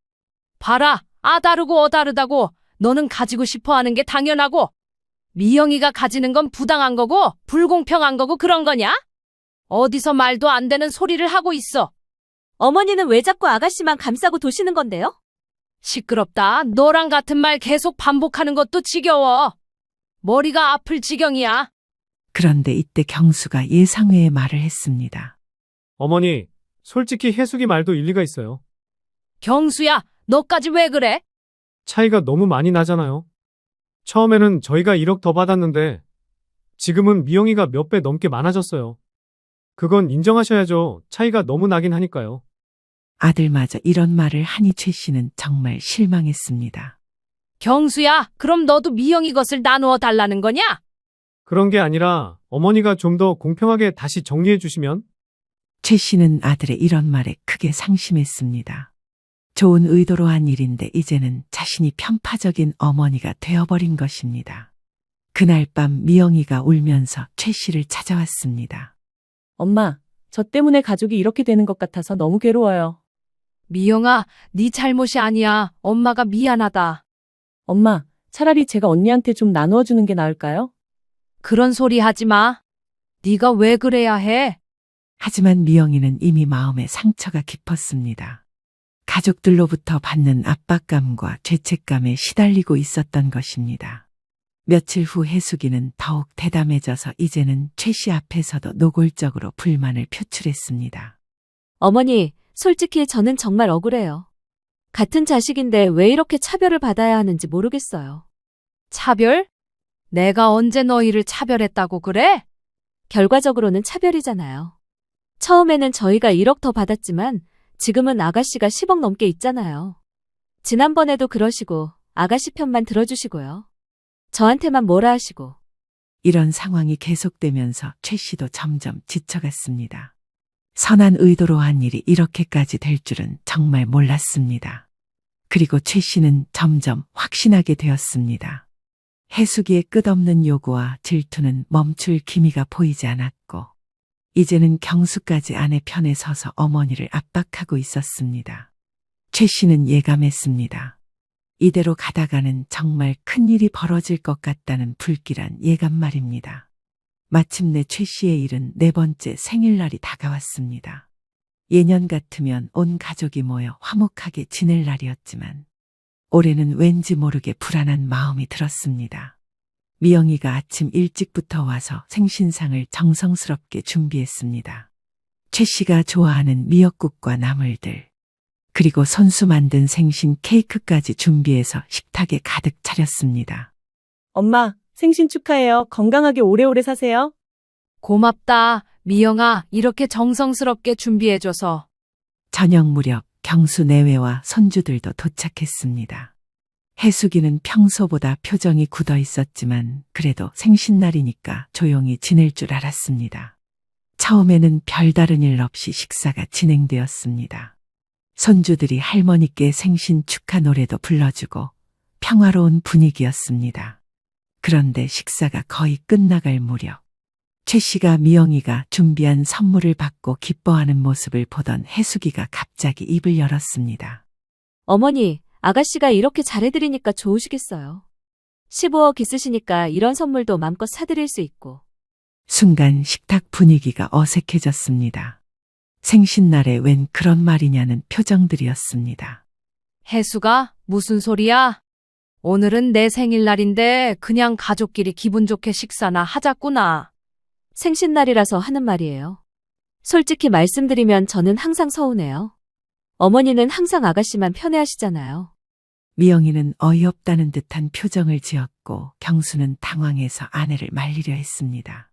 봐라, 아 다르고 어 다르다고 너는 가지고 싶어 하는 게 당연하고 미영이가 가지는 건 부당한 거고 불공평한 거고 그런 거냐? 어디서 말도 안 되는 소리를 하고 있어. 어머니는 왜 자꾸 아가씨만 감싸고 도시는 건데요? 시끄럽다. 너랑 같은 말 계속 반복하는 것도 지겨워. 머리가 아플 지경이야. 그런데 이때 경수가 예상외의 말을 했습니다. 어머니, 솔직히 해숙이 말도 일리가 있어요. 경수야, 너까지 왜 그래? 차이가 너무 많이 나잖아요. 처음에는 저희가 1억 더 받았는데 지금은 미영이가 몇 배 넘게 많아졌어요. 그건 인정하셔야죠. 차이가 너무 나긴 하니까요. 아들마저 이런 말을 하니 최 씨는 정말 실망했습니다. 경수야, 그럼 너도 미영이 것을 나누어 달라는 거냐? 그런 게 아니라 어머니가 좀 더 공평하게 다시 정리해 주시면? 최 씨는 아들의 이런 말에 크게 상심했습니다. 좋은 의도로 한 일인데 이제는 자신이 편파적인 어머니가 되어버린 것입니다. 그날 밤 미영이가 울면서 최 씨를 찾아왔습니다. 엄마, 저 때문에 가족이 이렇게 되는 것 같아서 너무 괴로워요. 미영아, 네 잘못이 아니야. 엄마가 미안하다. 엄마, 차라리 제가 언니한테 좀 나누어 주는 게 나을까요? 그런 소리 하지 마. 네가 왜 그래야 해? 하지만 미영이는 이미 마음에 상처가 깊었습니다. 가족들로부터 받는 압박감과 죄책감에 시달리고 있었던 것입니다. 며칠 후 해수기는 더욱 대담해져서 이제는 최 씨 앞에서도 노골적으로 불만을 표출했습니다. 어머니, 솔직히 저는 정말 억울해요. 같은 자식인데 왜 이렇게 차별을 받아야 하는지 모르겠어요. 차별? 내가 언제 너희를 차별했다고 그래? 결과적으로는 차별이잖아요. 처음에는 저희가 1억 더 받았지만 지금은 아가씨가 10억 넘게 있잖아요. 지난번에도 그러시고 아가씨 편만 들어주시고요. 저한테만 뭐라 하시고. 이런 상황이 계속되면서 최 씨도 점점 지쳐갔습니다. 선한 의도로 한 일이 이렇게까지 될 줄은 정말 몰랐습니다. 그리고 최 씨는 점점 확신하게 되었습니다. 해수기의 끝없는 요구와 질투는 멈출 기미가 보이지 않았고 이제는 경수까지 아내 편에 서서 어머니를 압박하고 있었습니다. 최 씨는 예감했습니다. 이대로 가다가는 정말 큰일이 벌어질 것 같다는 불길한 예감 말입니다. 마침내 최 씨의 74번째 생일날이 다가왔습니다. 예년 같으면 온 가족이 모여 화목하게 지낼 날이었지만 올해는 왠지 모르게 불안한 마음이 들었습니다. 미영이가 아침 일찍부터 와서 생신상을 정성스럽게 준비했습니다. 최 씨가 좋아하는 미역국과 나물들, 그리고 손수 만든 생신 케이크까지 준비해서 식탁에 가득 차렸습니다. 엄마, 생신 축하해요. 건강하게 오래오래 사세요. 고맙다. 미영아, 이렇게 정성스럽게 준비해줘서. 저녁 무렵 경수 내외와 손주들도 도착했습니다. 해수기는 평소보다 표정이 굳어 있었지만 그래도 생신날이니까 조용히 지낼 줄 알았습니다. 처음에는 별다른 일 없이 식사가 진행되었습니다. 손주들이 할머니께 생신 축하 노래도 불러주고 평화로운 분위기였습니다. 그런데 식사가 거의 끝나갈 무렵 최 씨가 미영이가 준비한 선물을 받고 기뻐하는 모습을 보던 해숙이가 갑자기 입을 열었습니다. 어머니, 아가씨가 이렇게 잘해드리니까 좋으시겠어요. 15억 있으시니까 이런 선물도 맘껏 사드릴 수 있고. 순간 식탁 분위기가 어색해졌습니다. 생신날에 웬 그런 말이냐는 표정들이었습니다. 혜수가 무슨 소리야? 오늘은 내 생일날인데 그냥 가족끼리 기분 좋게 식사나 하자꾸나. 생신날이라서 하는 말이에요. 솔직히 말씀드리면 저는 항상 서운해요. 어머니는 항상 아가씨만 편애하시잖아요. 미영이는 어이없다는 듯한 표정을 지었고 경수는 당황해서 아내를 말리려 했습니다.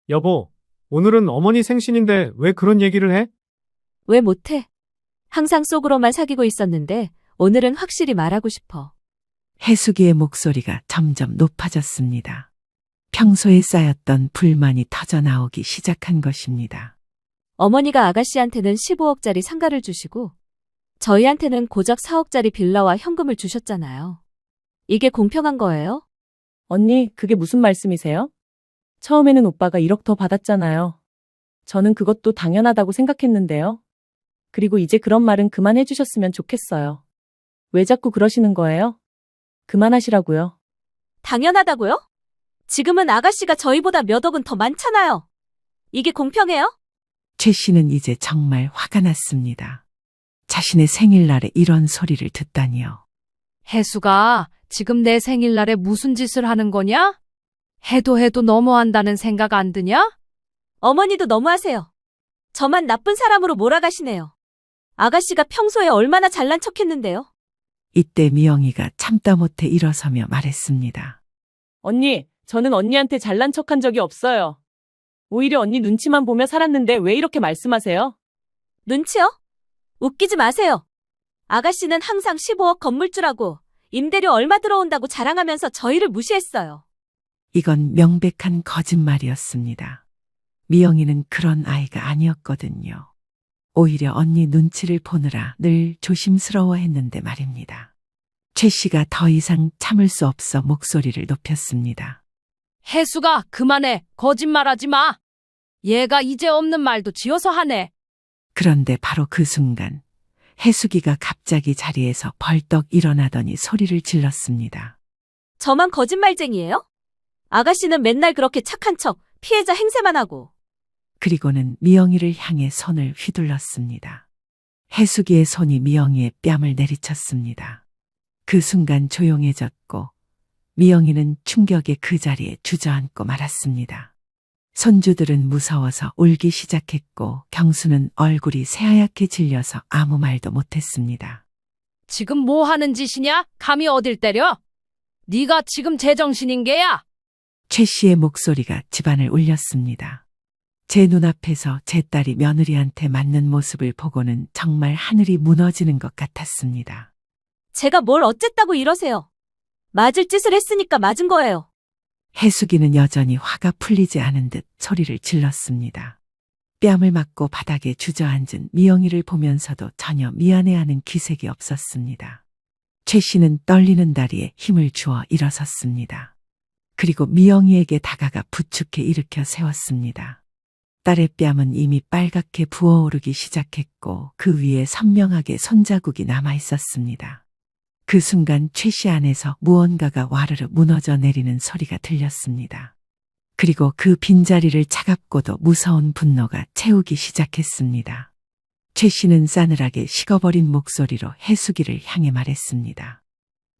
여보, 오늘은 어머니 생신인데 왜 그런 얘기를 해? 왜 못해? 항상 속으로만 사귀고 있었는데 오늘은 확실히 말하고 싶어. 해숙이의 목소리가 점점 높아졌습니다. 평소에 쌓였던 불만이 터져나오기 시작한 것입니다. 어머니가 아가씨한테는 15억짜리 상가를 주시고 저희한테는 고작 4억짜리 빌라와 현금을 주셨잖아요. 이게 공평한 거예요? 언니, 그게 무슨 말씀이세요? 처음에는 오빠가 1억 더 받았잖아요. 저는 그것도 당연하다고 생각했는데요. 그리고 이제 그런 말은 그만해 주셨으면 좋겠어요. 왜 자꾸 그러시는 거예요? 그만하시라고요. 당연하다고요? 지금은 아가씨가 저희보다 몇 억은 더 많잖아요. 이게 공평해요? 최 씨는 이제 정말 화가 났습니다. 자신의 생일날에 이런 소리를 듣다니요. 혜수가 지금 내 생일날에 무슨 짓을 하는 거냐? 해도 너무한다는 생각 안 드냐? 어머니도 너무하세요. 저만 나쁜 사람으로 몰아가시네요. 아가씨가 평소에 얼마나 잘난 척했는데요. 이때 미영이가 참다 못해 일어서며 말했습니다. 언니, 저는 언니한테 잘난 척한 적이 없어요. 오히려 언니 눈치만 보며 살았는데 왜 이렇게 말씀하세요? 눈치요? 웃기지 마세요. 아가씨는 항상 15억 건물주라고 임대료 얼마 들어온다고 자랑하면서 저희를 무시했어요. 이건 명백한 거짓말이었습니다. 미영이는 그런 아이가 아니었거든요. 오히려 언니 눈치를 보느라 늘 조심스러워했는데 말입니다. 최 씨가 더 이상 참을 수 없어 목소리를 높였습니다. 혜수가 그만해. 거짓말하지 마. 얘가 이제 없는 말도 지어서 하네. 그런데 바로 그 순간 해숙이가 갑자기 자리에서 벌떡 일어나더니 소리를 질렀습니다. 저만 거짓말쟁이에요? 아가씨는 맨날 그렇게 착한 척 피해자 행세만 하고. 그리고는 미영이를 향해 손을 휘둘렀습니다. 해숙이의 손이 미영이의 뺨을 내리쳤습니다. 그 순간 조용해졌고 미영이는 충격에 그 자리에 주저앉고 말았습니다. 손주들은 무서워서 울기 시작했고 경수는 얼굴이 새하얗게 질려서 아무 말도 못했습니다. 지금 뭐 하는 짓이냐? 감히 어딜 때려? 네가 지금 제정신인 게야? 최 씨의 목소리가 집안을 울렸습니다. 제 눈앞에서 제 딸이 며느리한테 맞는 모습을 보고는 정말 하늘이 무너지는 것 같았습니다. 제가 뭘 어쨌다고 이러세요? 맞을 짓을 했으니까 맞은 거예요. 해숙이는 여전히 화가 풀리지 않은 듯 소리를 질렀습니다. 뺨을 맞고 바닥에 주저앉은 미영이를 보면서도 전혀 미안해하는 기색이 없었습니다. 최 씨는 떨리는 다리에 힘을 주어 일어섰습니다. 그리고 미영이에게 다가가 부축해 일으켜 세웠습니다. 딸의 뺨은 이미 빨갛게 부어오르기 시작했고 그 위에 선명하게 손자국이 남아 있었습니다. 그 순간 최 씨 안에서 무언가가 와르르 무너져 내리는 소리가 들렸습니다. 그리고 그 빈자리를 차갑고도 무서운 분노가 채우기 시작했습니다. 최 씨는 싸늘하게 식어버린 목소리로 해숙이를 향해 말했습니다.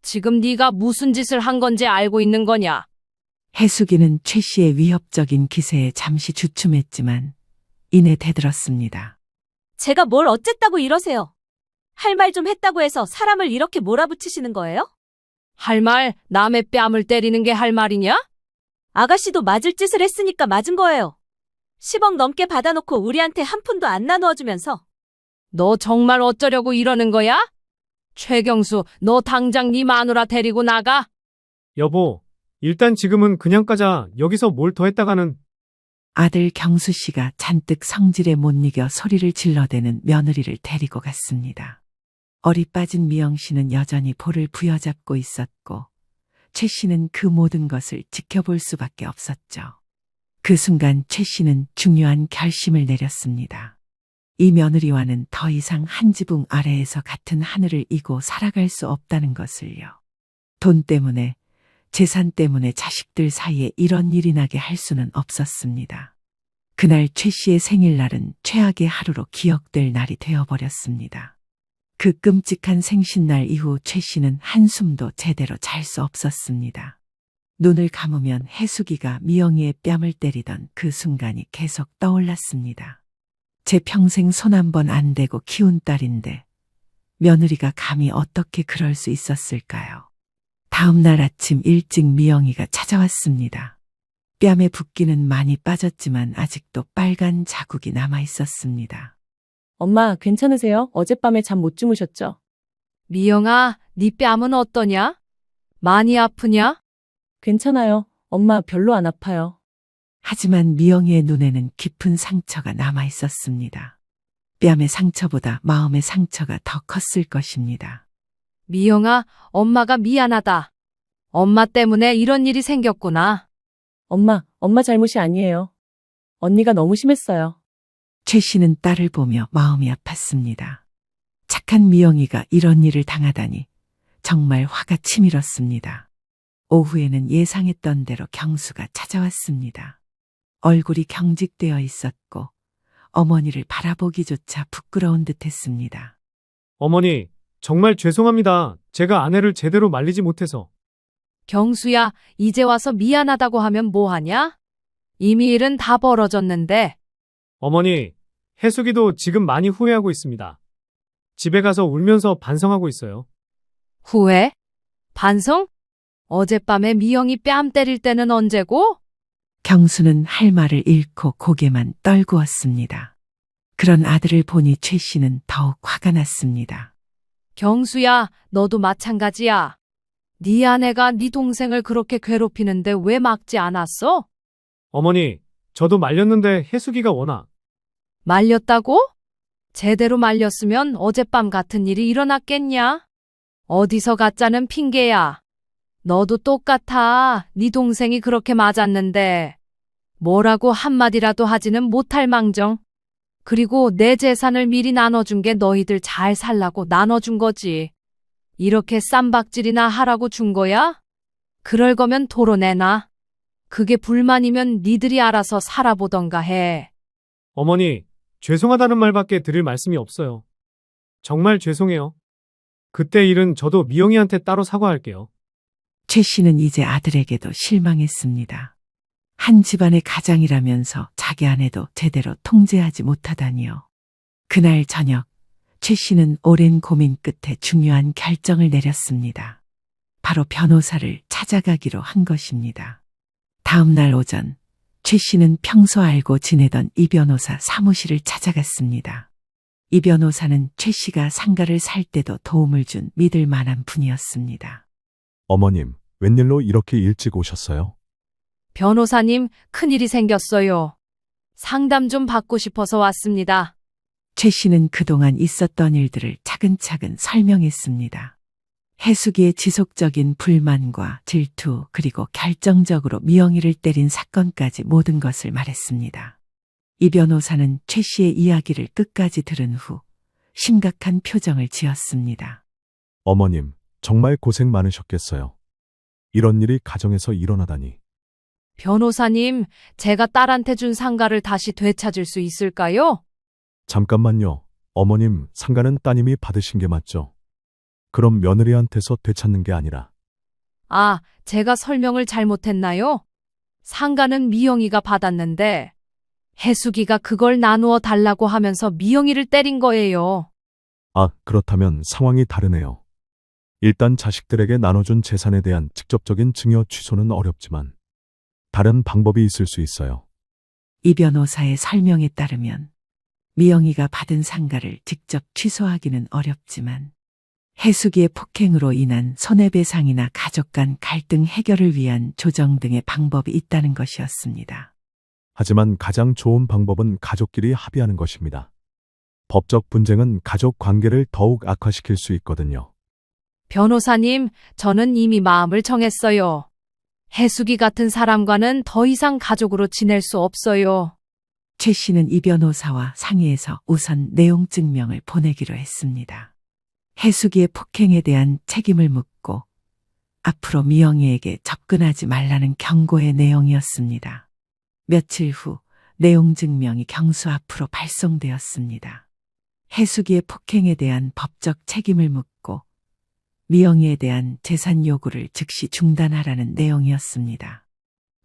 지금 네가 무슨 짓을 한 건지 알고 있는 거냐? 해숙이는 최 씨의 위협적인 기세에 잠시 주춤했지만 이내 대들었습니다. 제가 뭘 어쨌다고 이러세요? 할 말 좀 했다고 해서 사람을 이렇게 몰아붙이시는 거예요? 할 말, 남의 뺨을 때리는 게 할 말이냐? 아가씨도 맞을 짓을 했으니까 맞은 거예요. 10억 넘게 받아놓고 우리한테 한 푼도 안 나누어주면서. 너 정말 어쩌려고 이러는 거야? 최경수, 너 당장 네 마누라 데리고 나가. 여보, 일단 지금은 그냥 가자. 여기서 뭘 더 했다가는. 아들 경수 씨가 잔뜩 성질에 못 이겨 소리를 질러대는 며느리를 데리고 갔습니다. 얼이 빠진 미영 씨는 여전히 볼을 부여잡고 있었고 최 씨는 그 모든 것을 지켜볼 수밖에 없었죠. 그 순간 최 씨는 중요한 결심을 내렸습니다. 이 며느리와는 더 이상 한 지붕 아래에서 같은 하늘을 이고 살아갈 수 없다는 것을요. 돈 때문에, 재산 때문에 자식들 사이에 이런 일이 나게 할 수는 없었습니다. 그날 최 씨의 생일날은 최악의 하루로 기억될 날이 되어버렸습니다. 그 끔찍한 생신날 이후 최 씨는 한숨도 제대로 잘 수 없었습니다. 눈을 감으면 해숙이가 미영이의 뺨을 때리던 그 순간이 계속 떠올랐습니다. 제 평생 손 한 번 안 대고 키운 딸인데 며느리가 감히 어떻게 그럴 수 있었을까요? 다음 날 아침 일찍 미영이가 찾아왔습니다. 뺨에 붓기는 많이 빠졌지만 아직도 빨간 자국이 남아 있었습니다. 엄마, 괜찮으세요? 어젯밤에 잠 못 주무셨죠? 미영아, 네 뺨은 어떠냐? 많이 아프냐? 괜찮아요. 엄마, 별로 안 아파요. 하지만 미영이의 눈에는 깊은 상처가 남아 있었습니다. 뺨의 상처보다 마음의 상처가 더 컸을 것입니다. 미영아, 엄마가 미안하다. 엄마 때문에 이런 일이 생겼구나. 엄마 잘못이 아니에요. 언니가 너무 심했어요. 최 씨는 딸을 보며 마음이 아팠습니다. 착한 미영이가 이런 일을 당하다니 정말 화가 치밀었습니다. 오후에는 예상했던 대로 경수가 찾아왔습니다. 얼굴이 경직되어 있었고 어머니를 바라보기조차 부끄러운 듯했습니다. 어머니, 정말 죄송합니다. 제가 아내를 제대로 말리지 못해서. 경수야, 이제 와서 미안하다고 하면 뭐하냐? 이미 일은 다 벌어졌는데. 어머니, 해숙이도 지금 많이 후회하고 있습니다. 집에 가서 울면서 반성하고 있어요. 후회? 반성? 어젯밤에 미영이 뺨 때릴 때는 언제고? 경수는 할 말을 잃고 고개만 떨구었습니다. 그런 아들을 보니 최 씨는 더욱 화가 났습니다. 경수야, 너도 마찬가지야. 네 아내가 네 동생을 그렇게 괴롭히는데 왜 막지 않았어? 어머니, 저도 말렸는데 해숙이가 워낙. 말렸다고? 제대로 말렸으면 어젯밤 같은 일이 일어났겠냐? 어디서 가짜는 핑계야. 너도 똑같아. 네 동생이 그렇게 맞았는데. 뭐라고 한마디라도 하지는 못할 망정. 그리고 내 재산을 미리 나눠준 게 너희들 잘 살라고 나눠준 거지. 이렇게 쌈박질이나 하라고 준 거야? 그럴 거면 토론해놔. 그게 불만이면 니들이 알아서 살아보던가 해. 어머니, 죄송하다는 말밖에 드릴 말씀이 없어요. 정말 죄송해요. 그때 일은 저도 미영이한테 따로 사과할게요. 최 씨는 이제 아들에게도 실망했습니다. 한 집안의 가장이라면서 자기 아내도 제대로 통제하지 못하다니요. 그날 저녁, 최 씨는 오랜 고민 끝에 중요한 결정을 내렸습니다. 바로 변호사를 찾아가기로 한 것입니다. 다음 날 오전, 최 씨는 평소 알고 지내던 이 변호사 사무실을 찾아갔습니다. 이 변호사는 최 씨가 상가를 살 때도 도움을 준 믿을 만한 분이었습니다. 어머님, 웬일로 이렇게 일찍 오셨어요? 변호사님, 큰일이 생겼어요. 상담 좀 받고 싶어서 왔습니다. 최 씨는 그동안 있었던 일들을 차근차근 설명했습니다. 해숙이의 지속적인 불만과 질투, 그리고 결정적으로 미영이를 때린 사건까지 모든 것을 말했습니다. 이 변호사는 최 씨의 이야기를 끝까지 들은 후 심각한 표정을 지었습니다. 어머님, 정말 고생 많으셨겠어요. 이런 일이 가정에서 일어나다니. 변호사님, 제가 딸한테 준 상가를 다시 되찾을 수 있을까요? 잠깐만요. 어머님, 상가는 따님이 받으신 게 맞죠? 그럼 며느리한테서 되찾는 게 아니라. 아, 제가 설명을 잘못했나요? 상가는 미영이가 받았는데 해숙이가 그걸 나누어 달라고 하면서 미영이를 때린 거예요. 아, 그렇다면 상황이 다르네요. 일단 자식들에게 나눠준 재산에 대한 직접적인 증여 취소는 어렵지만 다른 방법이 있을 수 있어요. 이 변호사의 설명에 따르면 미영이가 받은 상가를 직접 취소하기는 어렵지만 해숙이의 폭행으로 인한 손해배상이나 가족 간 갈등 해결을 위한 조정 등의 방법이 있다는 것이었습니다. 하지만 가장 좋은 방법은 가족끼리 합의하는 것입니다. 법적 분쟁은 가족 관계를 더욱 악화시킬 수 있거든요. 변호사님, 저는 이미 마음을 정했어요. 해숙이 같은 사람과는 더 이상 가족으로 지낼 수 없어요. 최 씨는 이 변호사와 상의해서 우선 내용 증명을 보내기로 했습니다. 해숙이의 폭행에 대한 책임을 묻고 앞으로 미영이에게 접근하지 말라는 경고의 내용이었습니다. 며칠 후 내용 증명이 경수 앞으로 발송되었습니다. 해숙이의 폭행에 대한 법적 책임을 묻고 미영이에 대한 재산 요구를 즉시 중단하라는 내용이었습니다.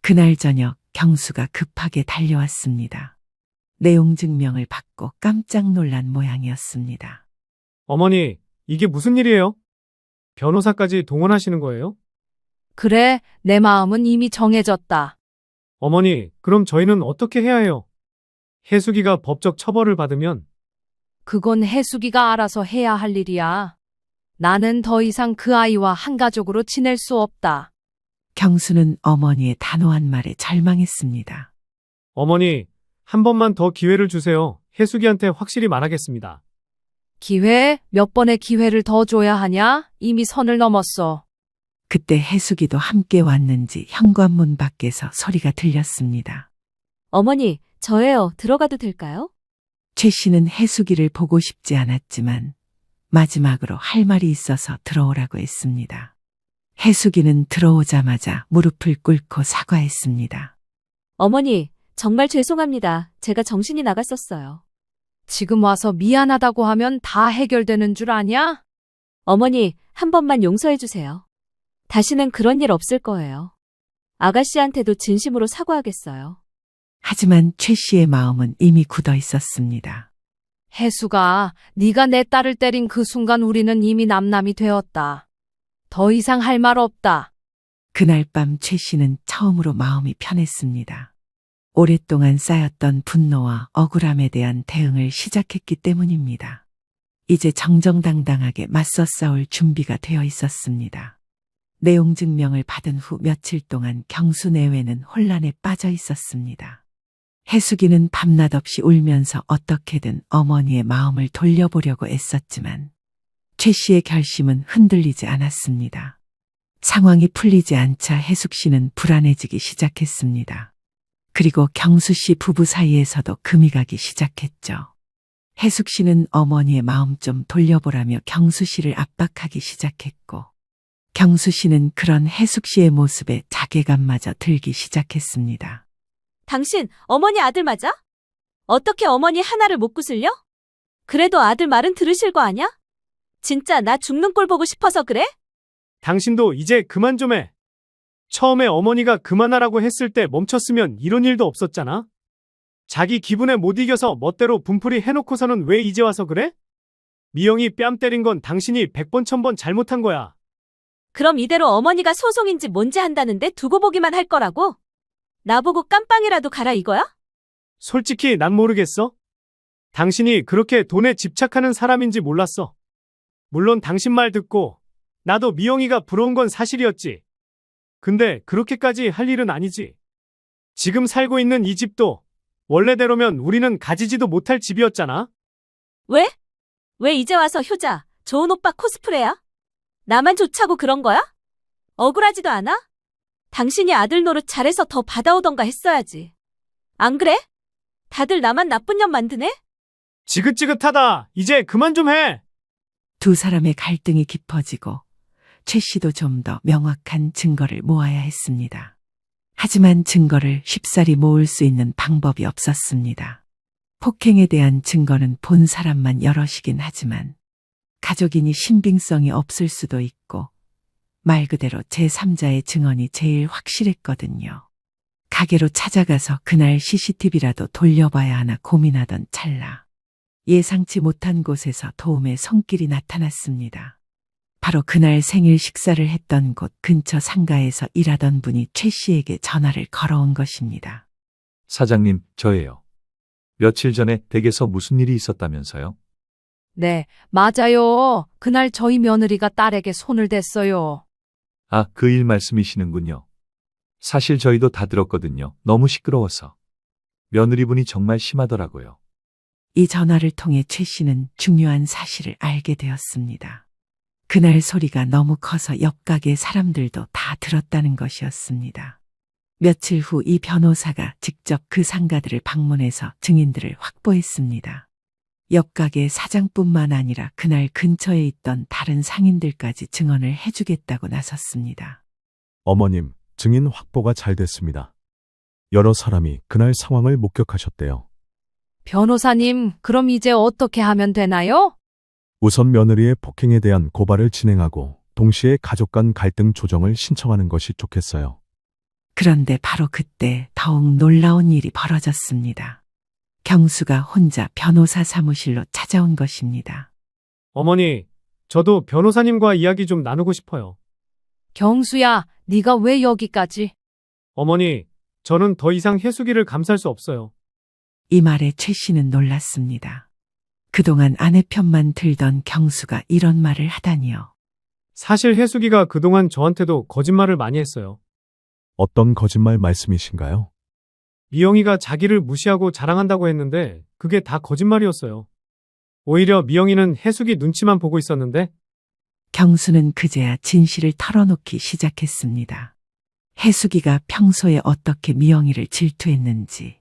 그날 저녁 경수가 급하게 달려왔습니다. 내용 증명을 받고 깜짝 놀란 모양이었습니다. 어머니, 이게 무슨 일이에요? 변호사까지 동원하시는 거예요? 그래, 내 마음은 이미 정해졌다. 어머니, 그럼 저희는 어떻게 해야 해요? 해숙이가 법적 처벌을 받으면 그건 해숙이가 알아서 해야 할 일이야. 나는 더 이상 그 아이와 한 가족으로 지낼 수 없다. 경수는 어머니의 단호한 말에 절망했습니다. 어머니, 한 번만 더 기회를 주세요. 해숙이한테 확실히 말하겠습니다. 기회? 몇 번의 기회를 더 줘야 하냐? 이미 선을 넘었어. 그때 해숙이도 함께 왔는지 현관문 밖에서 소리가 들렸습니다. 어머니, 저예요. 들어가도 될까요? 최 씨는 해숙이를 보고 싶지 않았지만 마지막으로 할 말이 있어서 들어오라고 했습니다. 해숙이는 들어오자마자 무릎을 꿇고 사과했습니다. 어머니, 정말 죄송합니다. 제가 정신이 나갔었어요. 지금 와서 미안하다고 하면 다 해결되는 줄 아냐? 어머니, 한 번만 용서해 주세요. 다시는 그런 일 없을 거예요. 아가씨한테도 진심으로 사과하겠어요. 하지만 최 씨의 마음은 이미 굳어 있었습니다. 해수가 네가 내 딸을 때린 그 순간 우리는 이미 남남이 되었다. 더 이상 할 말 없다. 그날 밤 최 씨는 처음으로 마음이 편했습니다. 오랫동안 쌓였던 분노와 억울함에 대한 대응을 시작했기 때문입니다. 이제 정정당당하게 맞서 싸울 준비가 되어 있었습니다. 내용 증명을 받은 후 며칠 동안 경수 내외는 혼란에 빠져 있었습니다. 해숙이는 밤낮 없이 울면서 어떻게든 어머니의 마음을 돌려보려고 애썼지만 최 씨의 결심은 흔들리지 않았습니다. 상황이 풀리지 않자 해숙 씨는 불안해지기 시작했습니다. 그리고 경수 씨 부부 사이에서도 금이 가기 시작했죠. 해숙 씨는 어머니의 마음 좀 돌려보라며 경수 씨를 압박하기 시작했고 경수 씨는 그런 해숙 씨의 모습에 자괴감마저 들기 시작했습니다. 당신 어머니 아들 맞아? 어떻게 어머니 하나를 못 구슬려? 그래도 아들 말은 들으실 거 아냐? 진짜 나 죽는 꼴 보고 싶어서 그래? 당신도 이제 그만 좀 해. 처음에 어머니가 그만하라고 했을 때 멈췄으면 이런 일도 없었잖아. 자기 기분에 못 이겨서 멋대로 분풀이 해놓고서는 왜 이제 와서 그래? 미영이 뺨 때린 건 당신이 100번 1000번 잘못한 거야. 그럼 이대로 어머니가 소송인지 뭔지 한다는데 두고 보기만 할 거라고? 나보고 깜빵이라도 가라 이거야? 솔직히 난 모르겠어. 당신이 그렇게 돈에 집착하는 사람인지 몰랐어. 물론 당신 말 듣고 나도 미영이가 부러운 건 사실이었지. 근데 그렇게까지 할 일은 아니지. 지금 살고 있는 이 집도 원래대로면 우리는 가지지도 못할 집이었잖아. 왜? 왜 이제 와서 효자, 좋은 오빠 코스프레야? 나만 좋자고 그런 거야? 억울하지도 않아? 당신이 아들 노릇 잘해서 더 받아오던가 했어야지. 안 그래? 다들 나만 나쁜 년 만드네? 지긋지긋하다. 이제 그만 좀 해. 두 사람의 갈등이 깊어지고 최 씨도 좀 더 명확한 증거를 모아야 했습니다. 하지만 증거를 쉽사리 모을 수 있는 방법이 없었습니다. 폭행에 대한 증거는 본 사람만 여럿이긴 하지만 가족이니 신빙성이 없을 수도 있고 말 그대로 제3자의 증언이 제일 확실했거든요. 가게로 찾아가서 그날 CCTV라도 돌려봐야 하나 고민하던 찰나 예상치 못한 곳에서 도움의 손길이 나타났습니다. 바로 그날 생일 식사를 했던 곳 근처 상가에서 일하던 분이 최 씨에게 전화를 걸어온 것입니다. 사장님, 저예요. 며칠 전에 댁에서 무슨 일이 있었다면서요? 네, 맞아요. 그날 저희 며느리가 딸에게 손을 댔어요. 아, 그 일 말씀이시는군요. 사실 저희도 다 들었거든요. 너무 시끄러워서. 며느리분이 정말 심하더라고요. 이 전화를 통해 최 씨는 중요한 사실을 알게 되었습니다. 그날 소리가 너무 커서 옆 가게 사람들도 다 들었다는 것이었습니다. 며칠 후 이 변호사가 직접 그 상가들을 방문해서 증인들을 확보했습니다. 옆 가게 사장뿐만 아니라 그날 근처에 있던 다른 상인들까지 증언을 해주겠다고 나섰습니다. 어머님, 증인 확보가 잘 됐습니다. 여러 사람이 그날 상황을 목격하셨대요. 변호사님, 그럼 이제 어떻게 하면 되나요? 우선 며느리의 폭행에 대한 고발을 진행하고 동시에 가족 간 갈등 조정을 신청하는 것이 좋겠어요. 그런데 바로 그때 더욱 놀라운 일이 벌어졌습니다. 경수가 혼자 변호사 사무실로 찾아온 것입니다. 어머니, 저도 변호사님과 이야기 좀 나누고 싶어요. 경수야, 네가 왜 여기까지? 어머니, 저는 더 이상 혜숙이를 감쌀 수 없어요. 이 말에 최 씨는 놀랐습니다. 그동안 아내 편만 들던 경수가 이런 말을 하다니요. 사실 혜숙이가 그동안 저한테도 거짓말을 많이 했어요. 어떤 거짓말 말씀이신가요? 미영이가 자기를 무시하고 자랑한다고 했는데 그게 다 거짓말이었어요. 오히려 미영이는 혜숙이 눈치만 보고 있었는데 경수는 그제야 진실을 털어놓기 시작했습니다. 혜숙이가 평소에 어떻게 미영이를 질투했는지,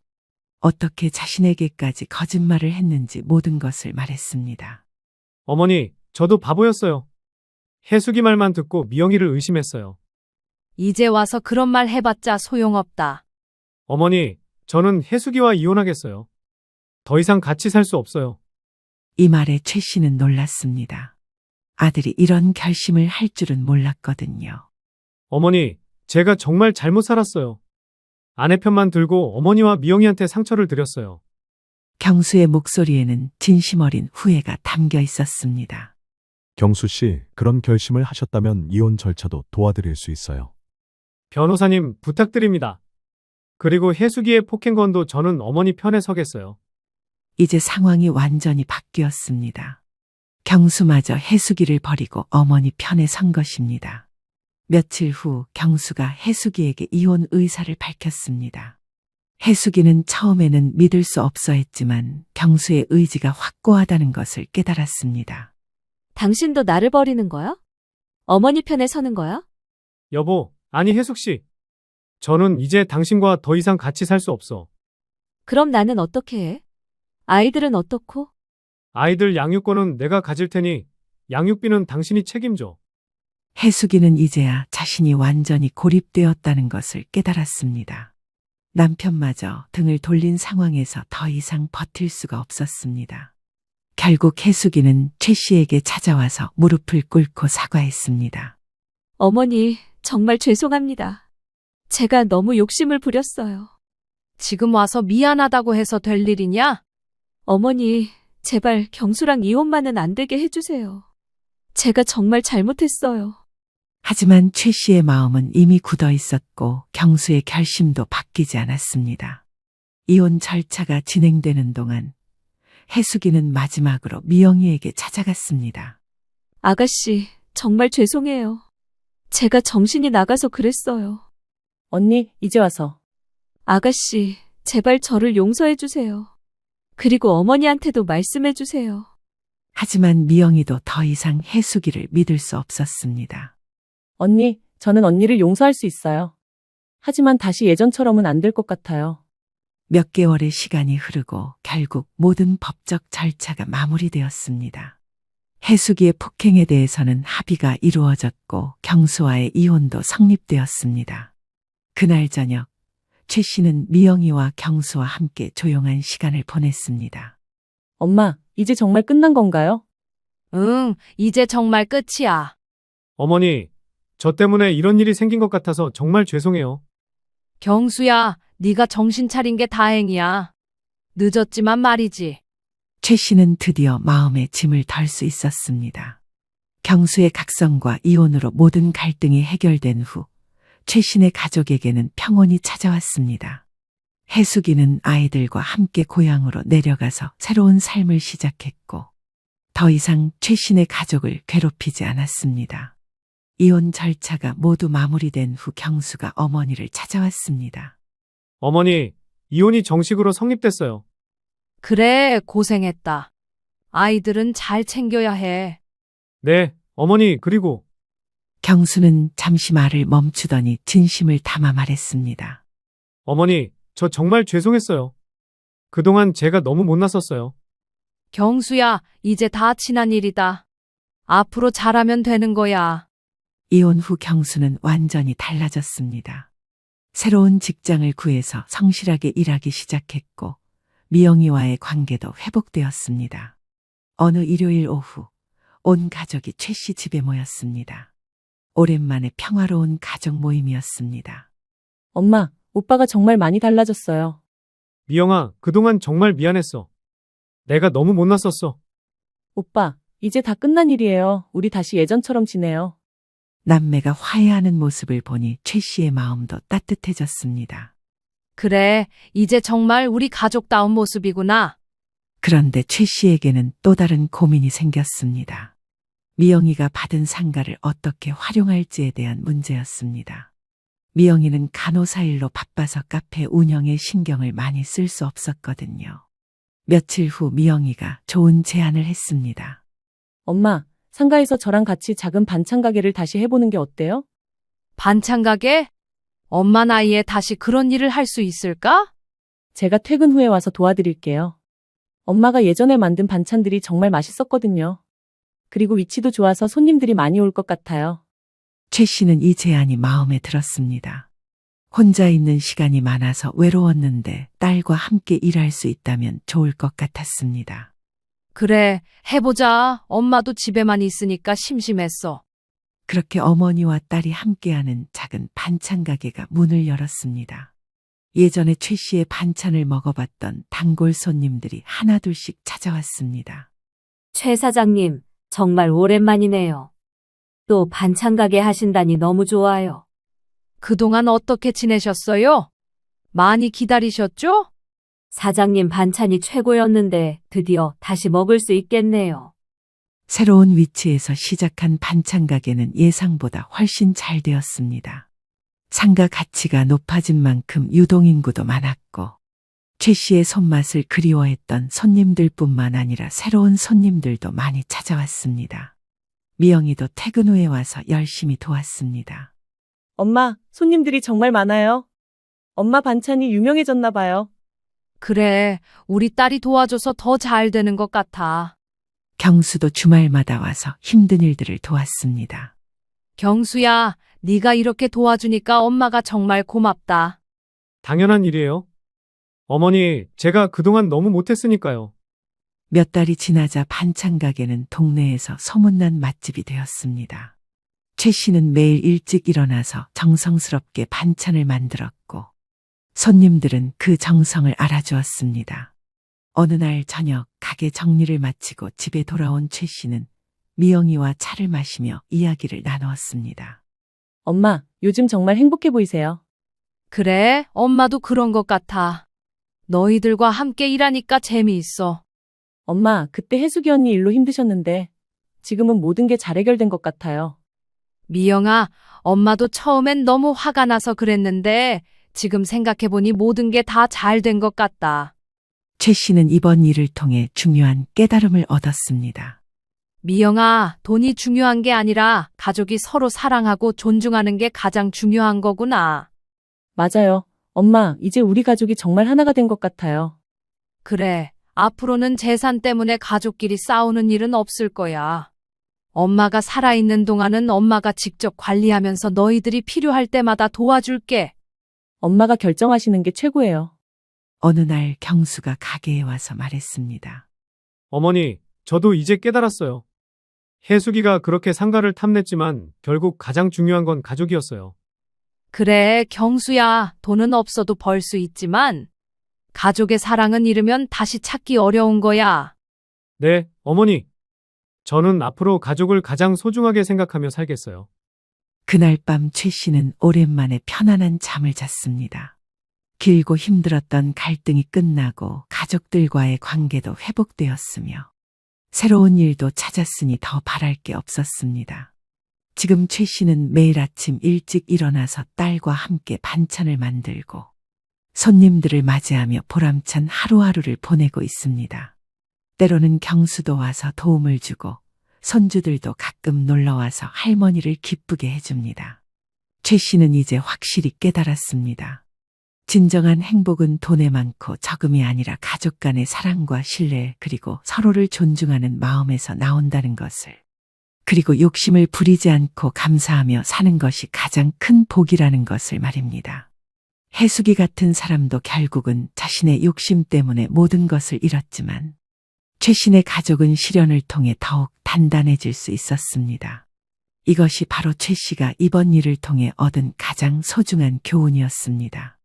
어떻게 자신에게까지 거짓말을 했는지 모든 것을 말했습니다. 어머니, 저도 바보였어요. 혜숙이 말만 듣고 미영이를 의심했어요. 이제 와서 그런 말 해봤자 소용없다. 어머니, 저는 혜숙이와 이혼하겠어요. 더 이상 같이 살 수 없어요. 이 말에 최 씨는 놀랐습니다. 아들이 이런 결심을 할 줄은 몰랐거든요. 어머니, 제가 정말 잘못 살았어요. 아내 편만 들고 어머니와 미영이한테 상처를 드렸어요. 경수의 목소리에는 진심 어린 후회가 담겨 있었습니다. 경수 씨, 그런 결심을 하셨다면 이혼 절차도 도와드릴 수 있어요. 변호사님, 부탁드립니다. 그리고 혜숙이의 폭행건도 저는 어머니 편에 서겠어요. 이제 상황이 완전히 바뀌었습니다. 경수마저 혜숙이를 버리고 어머니 편에 선 것입니다. 며칠 후 경수가 혜숙이에게 이혼 의사를 밝혔습니다. 혜숙이는 처음에는 믿을 수 없어 했지만 경수의 의지가 확고하다는 것을 깨달았습니다. 당신도 나를 버리는 거야? 어머니 편에 서는 거야? 여보, 아니 혜숙 씨. 저는 이제 당신과 더 이상 같이 살 수 없어. 그럼 나는 어떻게 해? 아이들은 어떻고? 아이들 양육권은 내가 가질 테니 양육비는 당신이 책임져. 혜숙이는 이제야 자신이 완전히 고립되었다는 것을 깨달았습니다. 남편마저 등을 돌린 상황에서 더 이상 버틸 수가 없었습니다. 결국 혜숙이는 최 씨에게 찾아와서 무릎을 꿇고 사과했습니다. 어머니, 정말 죄송합니다. 제가 너무 욕심을 부렸어요. 지금 와서 미안하다고 해서 될 일이냐? 어머니, 제발 경수랑 이혼만은 안 되게 해주세요. 제가 정말 잘못했어요. 하지만 최 씨의 마음은 이미 굳어 있었고 경수의 결심도 바뀌지 않았습니다. 이혼 절차가 진행되는 동안 혜숙이는 마지막으로 미영이에게 찾아갔습니다. 아가씨, 정말 죄송해요. 제가 정신이 나가서 그랬어요. 언니, 이제 와서. 아가씨, 제발 저를 용서해 주세요. 그리고 어머니한테도 말씀해 주세요. 하지만 미영이도 더 이상 혜숙이를 믿을 수 없었습니다. 언니, 저는 언니를 용서할 수 있어요. 하지만 다시 예전처럼은 안 될 것 같아요. 몇 개월의 시간이 흐르고 결국 모든 법적 절차가 마무리되었습니다. 혜숙이의 폭행에 대해서는 합의가 이루어졌고 경수와의 이혼도 성립되었습니다. 그날 저녁 최 씨는 미영이와 경수와 함께 조용한 시간을 보냈습니다. 엄마, 이제 정말 끝난 건가요? 응, 이제 정말 끝이야. 어머니, 저 때문에 이런 일이 생긴 것 같아서 정말 죄송해요. 경수야, 네가 정신 차린 게 다행이야. 늦었지만 말이지. 최 씨는 드디어 마음의 짐을 덜 수 있었습니다. 경수의 각성과 이혼으로 모든 갈등이 해결된 후 최 씨네 가족에게는 평온이 찾아왔습니다. 혜숙이는 아이들과 함께 고향으로 내려가서 새로운 삶을 시작했고 더 이상 최 씨네 가족을 괴롭히지 않았습니다. 이혼 절차가 모두 마무리된 후 경수가 어머니를 찾아왔습니다. 어머니, 이혼이 정식으로 성립됐어요. 그래, 고생했다. 아이들은 잘 챙겨야 해. 네, 어머니, 그리고 경수는 잠시 말을 멈추더니 진심을 담아 말했습니다. 어머니, 저 정말 죄송했어요. 그동안 제가 너무 못났었어요. 경수야, 이제 다 지난 일이다. 앞으로 잘하면 되는 거야. 이혼 후 경수는 완전히 달라졌습니다. 새로운 직장을 구해서 성실하게 일하기 시작했고 미영이와의 관계도 회복되었습니다. 어느 일요일 오후 온 가족이 최 씨 집에 모였습니다. 오랜만에 평화로운 가족 모임이었습니다. 엄마, 오빠가 정말 많이 달라졌어요. 미영아, 그동안 정말 미안했어. 내가 너무 못났었어. 오빠, 이제 다 끝난 일이에요. 우리 다시 예전처럼 지내요. 남매가 화해하는 모습을 보니 최 씨의 마음도 따뜻해졌습니다. 그래, 이제 정말 우리 가족다운 모습이구나. 그런데 최 씨에게는 또 다른 고민이 생겼습니다. 미영이가 받은 상가를 어떻게 활용할지에 대한 문제였습니다. 미영이는 간호사 일로 바빠서 카페 운영에 신경을 많이 쓸 수 없었거든요. 며칠 후 미영이가 좋은 제안을 했습니다. 엄마, 상가에서 저랑 같이 작은 반찬 가게를 다시 해보는 게 어때요? 반찬 가게? 엄마 나이에 다시 그런 일을 할 수 있을까? 제가 퇴근 후에 와서 도와드릴게요. 엄마가 예전에 만든 반찬들이 정말 맛있었거든요. 그리고 위치도 좋아서 손님들이 많이 올 것 같아요. 최 씨는 이 제안이 마음에 들었습니다. 혼자 있는 시간이 많아서 외로웠는데 딸과 함께 일할 수 있다면 좋을 것 같았습니다. 그래, 해보자. 엄마도 집에만 있으니까 심심했어. 그렇게 어머니와 딸이 함께하는 작은 반찬 가게가 문을 열었습니다. 예전에 최 씨의 반찬을 먹어봤던 단골 손님들이 하나둘씩 찾아왔습니다. 최 사장님, 정말 오랜만이네요. 또 반찬 가게 하신다니 너무 좋아요. 그동안 어떻게 지내셨어요? 많이 기다리셨죠? 사장님 반찬이 최고였는데 드디어 다시 먹을 수 있겠네요. 새로운 위치에서 시작한 반찬 가게는 예상보다 훨씬 잘 되었습니다. 상가 가치가 높아진 만큼 유동인구도 많았고 최 씨의 손맛을 그리워했던 손님들뿐만 아니라 새로운 손님들도 많이 찾아왔습니다. 미영이도 퇴근 후에 와서 열심히 도왔습니다. 엄마, 손님들이 정말 많아요. 엄마 반찬이 유명해졌나 봐요. 그래, 우리 딸이 도와줘서 더 잘 되는 것 같아. 경수도 주말마다 와서 힘든 일들을 도왔습니다. 경수야, 네가 이렇게 도와주니까 엄마가 정말 고맙다. 당연한 일이에요. 어머니, 제가 그동안 너무 못했으니까요. 몇 달이 지나자 반찬 가게는 동네에서 소문난 맛집이 되었습니다. 최 씨는 매일 일찍 일어나서 정성스럽게 반찬을 만들었고 손님들은 그 정성을 알아주었습니다. 어느 날 저녁 가게 정리를 마치고 집에 돌아온 최 씨는 미영이와 차를 마시며 이야기를 나누었습니다. 엄마, 요즘 정말 행복해 보이세요. 그래, 엄마도 그런 것 같아. 너희들과 함께 일하니까 재미있어. 엄마, 그때 혜숙이 언니 일로 힘드셨는데 지금은 모든 게 잘 해결된 것 같아요. 미영아, 엄마도 처음엔 너무 화가 나서 그랬는데 지금 생각해보니 모든 게 다 잘 된 것 같다. 최 씨는 이번 일을 통해 중요한 깨달음을 얻었습니다. 미영아, 돈이 중요한 게 아니라 가족이 서로 사랑하고 존중하는 게 가장 중요한 거구나. 맞아요. 엄마, 이제 우리 가족이 정말 하나가 된 것 같아요. 그래, 앞으로는 재산 때문에 가족끼리 싸우는 일은 없을 거야. 엄마가 살아있는 동안은 엄마가 직접 관리하면서 너희들이 필요할 때마다 도와줄게. 엄마가 결정하시는 게 최고예요. 어느 날 경수가 가게에 와서 말했습니다. 어머니, 저도 이제 깨달았어요. 혜숙이가 그렇게 상가를 탐냈지만 결국 가장 중요한 건 가족이었어요. 그래, 경수야, 돈은 없어도 벌 수 있지만 가족의 사랑은 잃으면 다시 찾기 어려운 거야. 네, 어머니. 저는 앞으로 가족을 가장 소중하게 생각하며 살겠어요. 그날 밤 최 씨는 오랜만에 편안한 잠을 잤습니다. 길고 힘들었던 갈등이 끝나고 가족들과의 관계도 회복되었으며 새로운 일도 찾았으니 더 바랄 게 없었습니다. 지금 최 씨는 매일 아침 일찍 일어나서 딸과 함께 반찬을 만들고 손님들을 맞이하며 보람찬 하루하루를 보내고 있습니다. 때로는 경수도 와서 도움을 주고 손주들도 가끔 놀러와서 할머니를 기쁘게 해줍니다. 최 씨는 이제 확실히 깨달았습니다. 진정한 행복은 돈에 많고 적음이 아니라 가족 간의 사랑과 신뢰 그리고 서로를 존중하는 마음에서 나온다는 것을. 그리고 욕심을 부리지 않고 감사하며 사는 것이 가장 큰 복이라는 것을 말입니다. 해숙이 같은 사람도 결국은 자신의 욕심 때문에 모든 것을 잃었지만 최신의 가족은 시련을 통해 더욱 단단해질 수 있었습니다. 이것이 바로 최 씨가 이번 일을 통해 얻은 가장 소중한 교훈이었습니다.